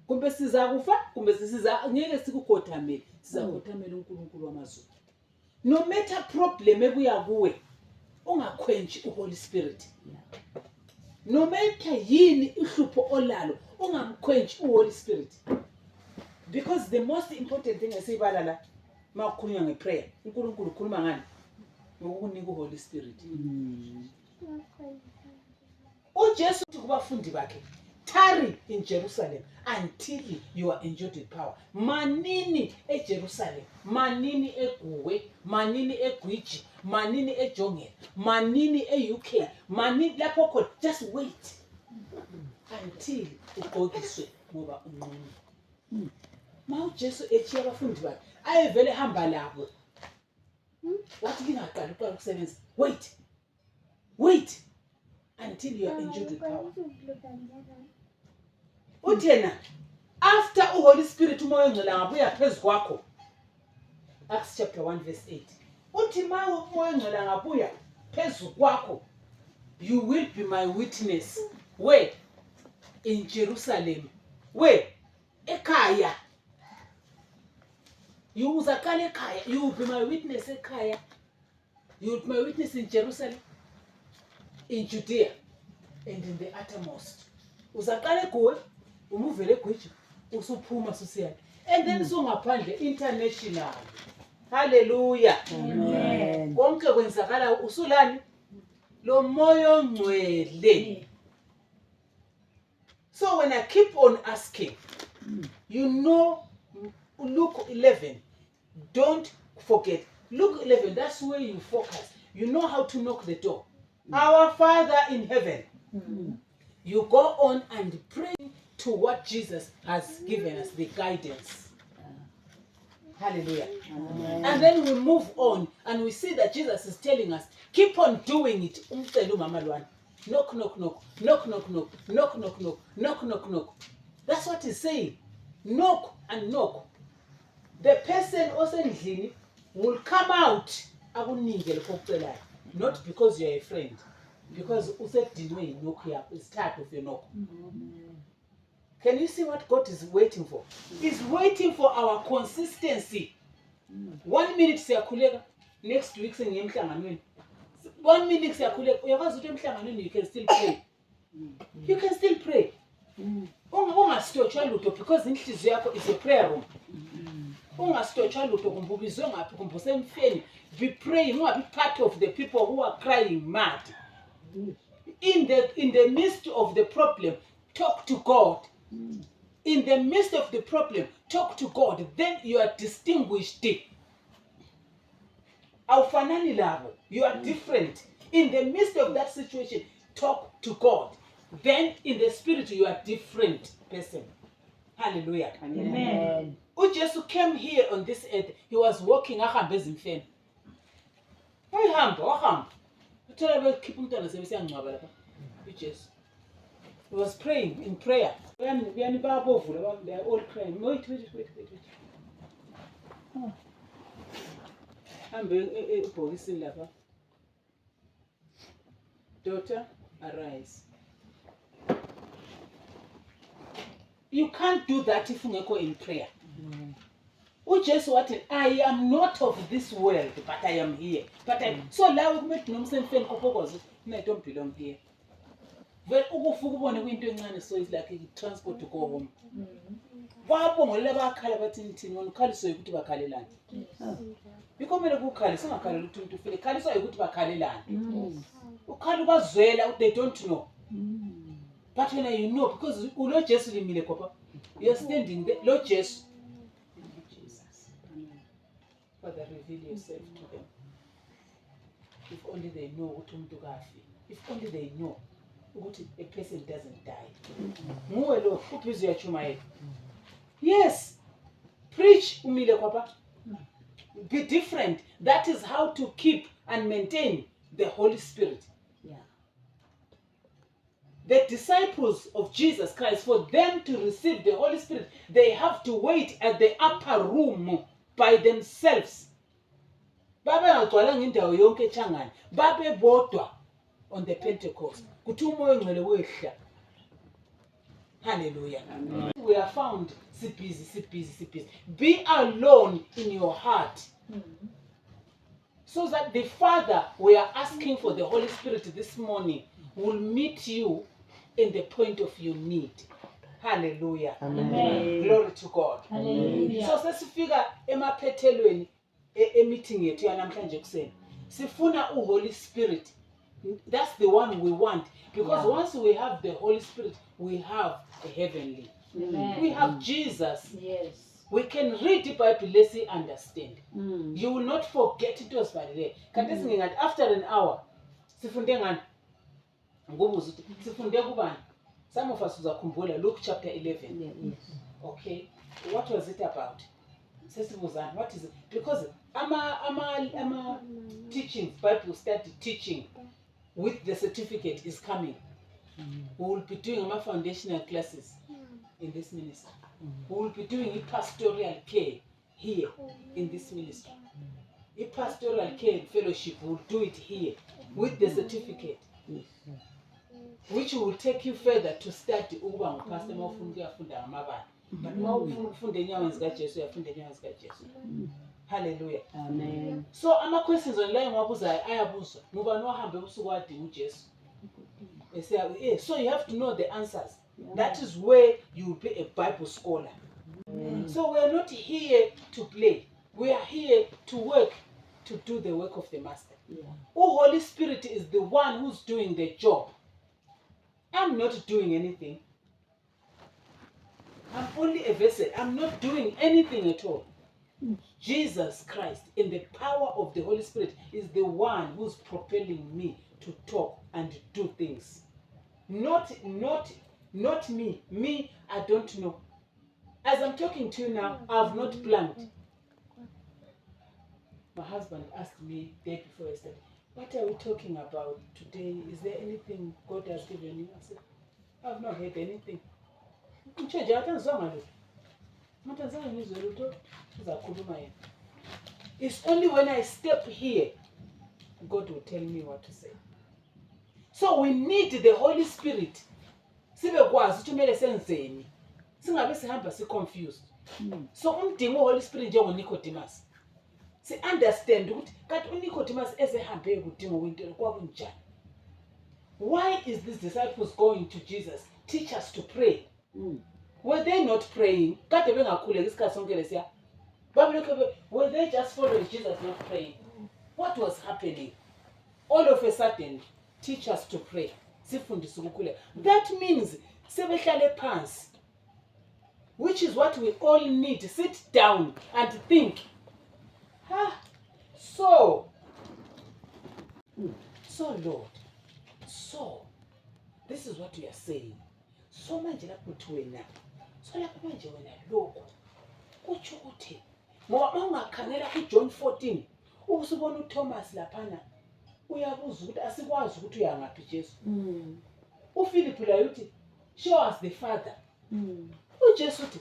Speaker 1: Kumbe siza kufa, kumbe ngeke sikukhothamele. Sizakhothamela uNkulunkulu wamazulu. No matter problem ebuya kuwe, ungakhwenji uHoly Spirit. No matter yini ihlupho olalo, ungamkhwenji uHoly Spirit. Because the most important thing esibalala makukhulunywa ngeprayer, uNkulunkulu ukhuluma ngani? Ngokunika uHoly Spirit. uJesu uthi kubafundi bakhe, tarry in Jerusalem until you are endued with power. Manini eJerusalem, manini eGuwe, manini eGwiji, manini eJongela, manini eUK, manini lapho khona, just wait until ugqokiswe ngoba unqunu. Ma uJesu ethi abafundi bakhe ayevele hamba labo. Wathi lingaqali uqala ukusebenza. Wait until you are endued with power. Uthena after uHoly Spirit umoya ongcwele ngabuya phezu kwakho. Acts chapter 1 verse 8. Uthi ma umoya ongcwele ngabuya phezu kwakho, you will be my witness. Where? In Jerusalem. Where? Ekhaya. You uzaqala ekhaya. You will be my witness ekhaya. You will be my witness in Jerusalem, in Judea, and in the uttermost. Uzaqala eGuwe, umuvele eGwiji, usuphuma susiyana. And then sungaphandle international. Hallelujah.
Speaker 2: Amen.
Speaker 1: Konke kwenzakala usulani lo moya ongcwele. So when I keep on asking, you know, Luke 11, don't forget. Luke 11, that's where you focus. You know how to knock the door. Our Father in heaven. You go on and pray to what Jesus has given us, the guidance. Hallelujah.
Speaker 2: Amen.
Speaker 1: And then we move on and we see that Jesus is telling us, keep on doing it. Knock, knock, knock. Knock, knock, knock. Knock, knock, knock. Knock, knock, knock. That's what he's saying. Knock and knock. The person also will come out. Not because you're a friend. Because it's tired of your knock. Can you see what God is waiting for? He's waiting for our consistency. 1 minute siyakhuleka, next week sengiyemhlanganweni. 1 minute siyakhuleka, uyakwazi ukuthi emhlanganweni you can still pray. You can still pray. Ungasitotshwa lutho because inhliziyo yakho is a prayer room. Ungasitotshwa lutho kumbubizwe ngaphi kumbusemfeni. Be praying, ungabi part of the people who are crying mad. In the midst of the problem, talk to God. In the midst of the problem, talk to God. Then you are distinguished. Awufanani labo. You are different. In the midst of that situation, talk to God. Then in the spirit, you are different person. Hallelujah.
Speaker 2: Amen.
Speaker 1: uJesu came here on this earth. He was walking ahamba ezimfeni. Wahamba. Uthola bekhipha umntwana sebesiyangcwaba lapha. uJesu. He was praying in prayer. They are all crying. Wait. Hambe ebhokisini lapha. Daughter, arise. You can't do that if ungekho in prayer. uJesu wathi, I am not of this world, but I am here. So lawe kumele nomsemfeni kophokoze, I don't belong here. vele ukufuka ubone kuyinto encane, so it's like a transport to go home. Babongolela bakhala bathi nithini wona ukhaliswe ukuthi bakhalelani. Biko kumele kukhale singakhaleli ukuthi umuntu ufile khaliswa ukuthi bakhalelani. Ukhala ubazwela they don't know. But when you know, because ulo Jesu limile kopha, you're standing there, Lord Jesus. Jesus. Father, reveal yourself to them. If only they know what umuntu kafi. If only they know what a person doesn't die. Muwe lo uphizo yachumayela. Yes. Preach umile kopha. Be different. That is how to keep and maintain the Holy Spirit. The disciples of Jesus Christ, for them to receive the Holy Spirit, they have to wait at the upper room by themselves. Babe ngagcwala ngendawo yonke eChangani. Babe bodwa on the Pentecost. Kuthi umoya ongcwele wehla. Hallelujah. Amen. We are found busy. Be alone in your heart. So that the Father we are asking for the Holy Spirit this morning will meet you in the point of your need. Hallelujah.
Speaker 3: Amen.
Speaker 1: Glory to God.
Speaker 3: Hallelujah.
Speaker 1: So sesifika emaphethelweni meeting yethu yanamhlanje kuseni. Sifuna Holy Spirit. That's the one we want, because once we have the Holy Spirit, we have the heavenly.
Speaker 3: Amen.
Speaker 1: We have Jesus.
Speaker 3: Yes.
Speaker 1: We can read the Bible, let's say understand. You will not forget it was by the day. After an hour, sifunde ngani? Ngobuzo sifunde kubani? Some of us uzakhumbula Luke chapter 11.
Speaker 2: Yes.
Speaker 1: Okay. What was it about? Sesibuzana, what is it? Because ama teachings, Bible study teaching with the certificate is coming. We will be doing our foundational classes in this ministry. We will be doing pastoral care here in this ministry. A pastoral care fellowship, we will do it here with the certificate, which will take you further to study uba ngupastor mawufuna ukuyafunda ngamabala. But mawufuna ukufunda enyaweni zikaJesu uyafunda enyaweni zikaJesu. Hallelujah.
Speaker 2: Amen.
Speaker 1: So ama questions online wabuzayo ayabuzwa. Ngoba nohambe usuku wadinga uJesu. So you have to know the answers. That is where you will be a Bible scholar. So we are not here to play. We are here to work, to do the work of the Master. Holy Spirit is the one who's doing the job. I'm not doing anything. I'm only a vessel. I'm not doing anything at all. Jesus Christ, in the power of the Holy Spirit, is the one who's propelling me to talk and do things. Not me. Me, I don't know. As I'm talking to you now, I've not planned. My husband asked me the day before yesterday, what are we talking about today? Is there anything God has given you? I said, I've not heard anything. It's only when I step here, God will tell me what to say. So we need the Holy Spirit. Sibekwazi ukuthi kumele senzeni. Singabe sihamba confused. So umdingo Holy Spirit njengo Nicodemus. Si understand ukuthi kanti uNicodemus esehambe kudinga into kwakunjani. Why is these disciples going to Jesus? Teach us to pray. Were they not praying? Kade bengakhuleka isikhathi sonke lesiya. Were they just following Jesus, not praying? What was happening? All of a sudden, teach us to pray. That means sebehlale phansi, which is what we all need. Sit down and think. So Lord, this is what we are saying. So manje lapho wena. So lapho manje wena lokho. Kutsho ukuthi ngoba ungakhangela kuJohn 14, usubona uThomas laphana. Uyabuza ukuthi asikwazi ukuthi uyangaphi Jesu. UPhilip la uthi show us the Father. uJesu uthi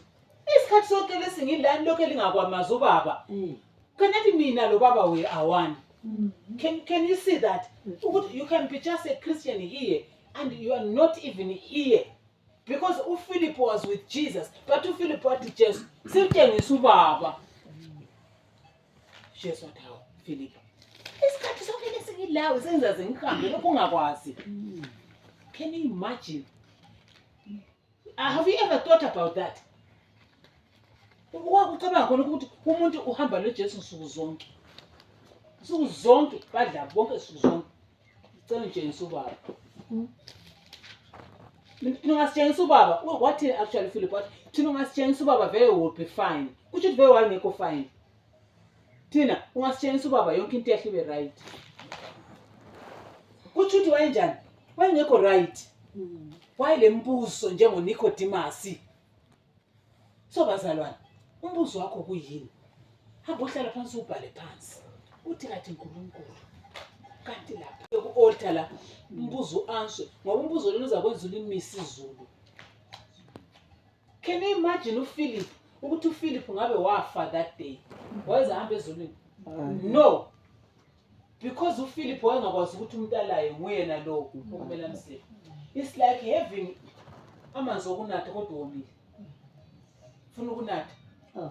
Speaker 1: isikhathi sonke lesingilani lokho elingakwamaza ubaba. Kanathi mina lo baba we are one. Can you see that? You can be just a Christian here and you are not even here. Because uPhilip was with Jesus, but uPhilip wathi Jesu simtshengisa ubaba. Jesu wathi hawo Philip. Isikhathi sonke lesingilawe senza zengihambe lokho ungakwazi. Can you imagine? Have you ever thought about that? Ucabanga khona ukuthi umuntu uhamba noJesu nsuku zonke. Nsuku zonke badla bonke nsuku zonke. Ngicela ngitshengise ubaba. Thina ungasitshengisa ubaba. What actually Philip what? Thina ungasitshengisa ubaba vele will be fine. Kusho ukuthi vele wangekho fine. Thina ungasitshengisa ubaba yonke into yahle ibe right. Kusho ukuthi wayenjani? Wayengekho right. Wayelembuzo njengo Nicodemus. So bazalwane, umbuzo wakho kuyini? Hamba uhlala phansi ubhale phansi. Uthi kathi uNkulunkulu. Kanti lapha ku-altar la umbuzo answer ngoba umbuzo lona uzakwenza ulimisa izulu. Can you imagine uPhilip ukuthi uPhilip ngabe wafa that day? Wayezahamba ezulwini? No. Because uPhilip wayengakwazi ukuthi umuntu alaye nguyena lo okumele amsize. It's like having amanzi okunatha kodwa womile. Funa ukunatha.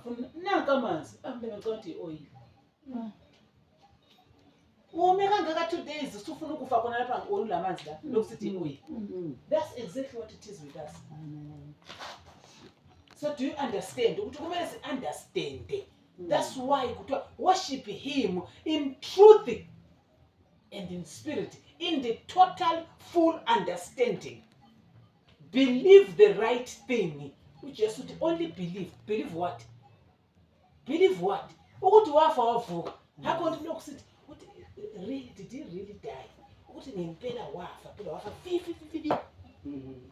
Speaker 1: Funa nanka amanzi ambe ngicela i-oil. Wome kangaka 2 days usufuna ukufa khona lapha ngolamanzi la lokusithi i-oil. That's exactly what it is with us. So do you understand? Ukuthi kumele si understand. That's why kuthiwa worship him in truth and in spirit, in the total full understanding. Believe the right thing. Which is only believe. Believe what? Believe what? Ukuthi wafa wavuka. Hakho into lokusithi really did he really die? Ukuthi ngempela wafa, phela wafa fi.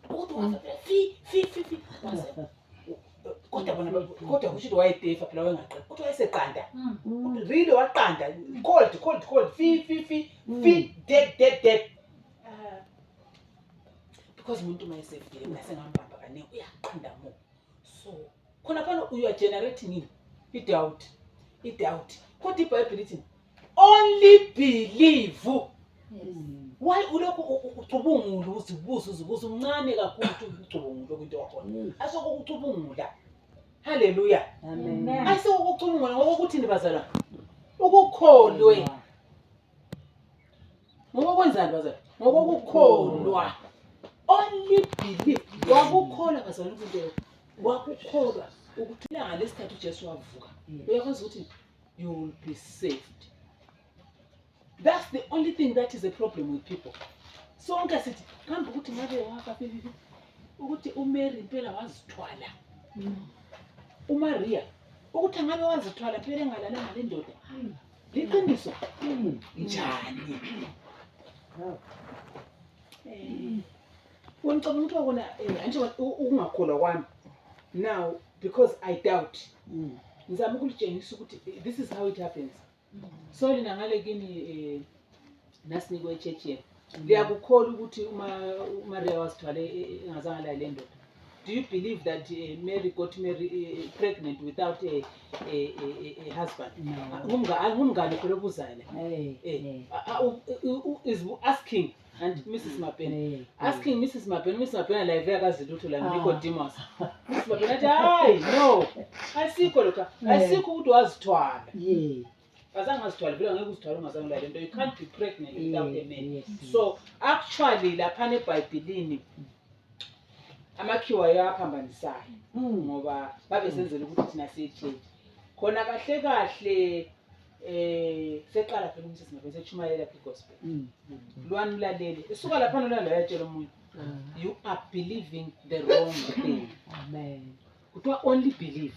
Speaker 1: Ukuthi wafa fi. Kodwa kusho wayedefa phela wengaqeda. Kodwa wayeseqanda. Really waqanda. Cold. Fi dead. Because umuntu mayesefile nasengambamba kaningi uyaqanda mo. So khona phana you are generating i-doubt. Kodwa iBhayibheli lithi only believe. Why ulokhu ucubungula uzibuza uncane kakhulu ucubungula kwinto yakhona. Asokucubungula. Hallelujah.
Speaker 2: Amen.
Speaker 1: Asokucubungula ngoba ukuthi ndibazalwa. Ukukholwe. Ngoba kwenzani bazalwa? Ngoba ukukholwa. Only believe. Wakukholwa bazalwa into leyo. Wakukholwa ukuthi ilanga lesithathu uJesu wavuka. Uyakwazi ukuthi you will be saved. That's the only thing that is a problem with people. So onke sithi kambe ukuthi ngabe wafa ukuthi uMary impela wazithwala. uMaria ukuthi ngabe wazithwala phela engalalanga le ndoda. Liqiniso njani? Ngicabanga ukuthi wona nje ukungakholwa kwami now because I doubt. Ngizama ukulitshengisa ukuthi this is how it happens. So lina ngale kini nasinikwe eChurch yethu. Liyakukholwa ukuthi uMaria wazithwale engazange la le ndoda. Do you believe that Mary got pregnant without a husband? Ngumngane phela obuzana. Is asking and Mrs. Mapeni. Asking Mrs. Mapeni la iveka kazilutho la Nicodemus. Mrs. Mapeni athi hayi no. Asikho lokho. Asikho ukuthi wazithwala. Azange azithwala vele ngeke uzithwale ungazange la lento. You can't be pregnant without a man. So actually lapha eBhayibhelini amakhiwa yaphambanisayo ngoba babe senzele ukuthi thina siye khona kahle seqala phela uMsisi Mapeni sechumayela igospel. Lwani ulalele esuka lapha nolala yatshela umuntu you are believing the wrong thing. Amen. Kuthiwa only believe.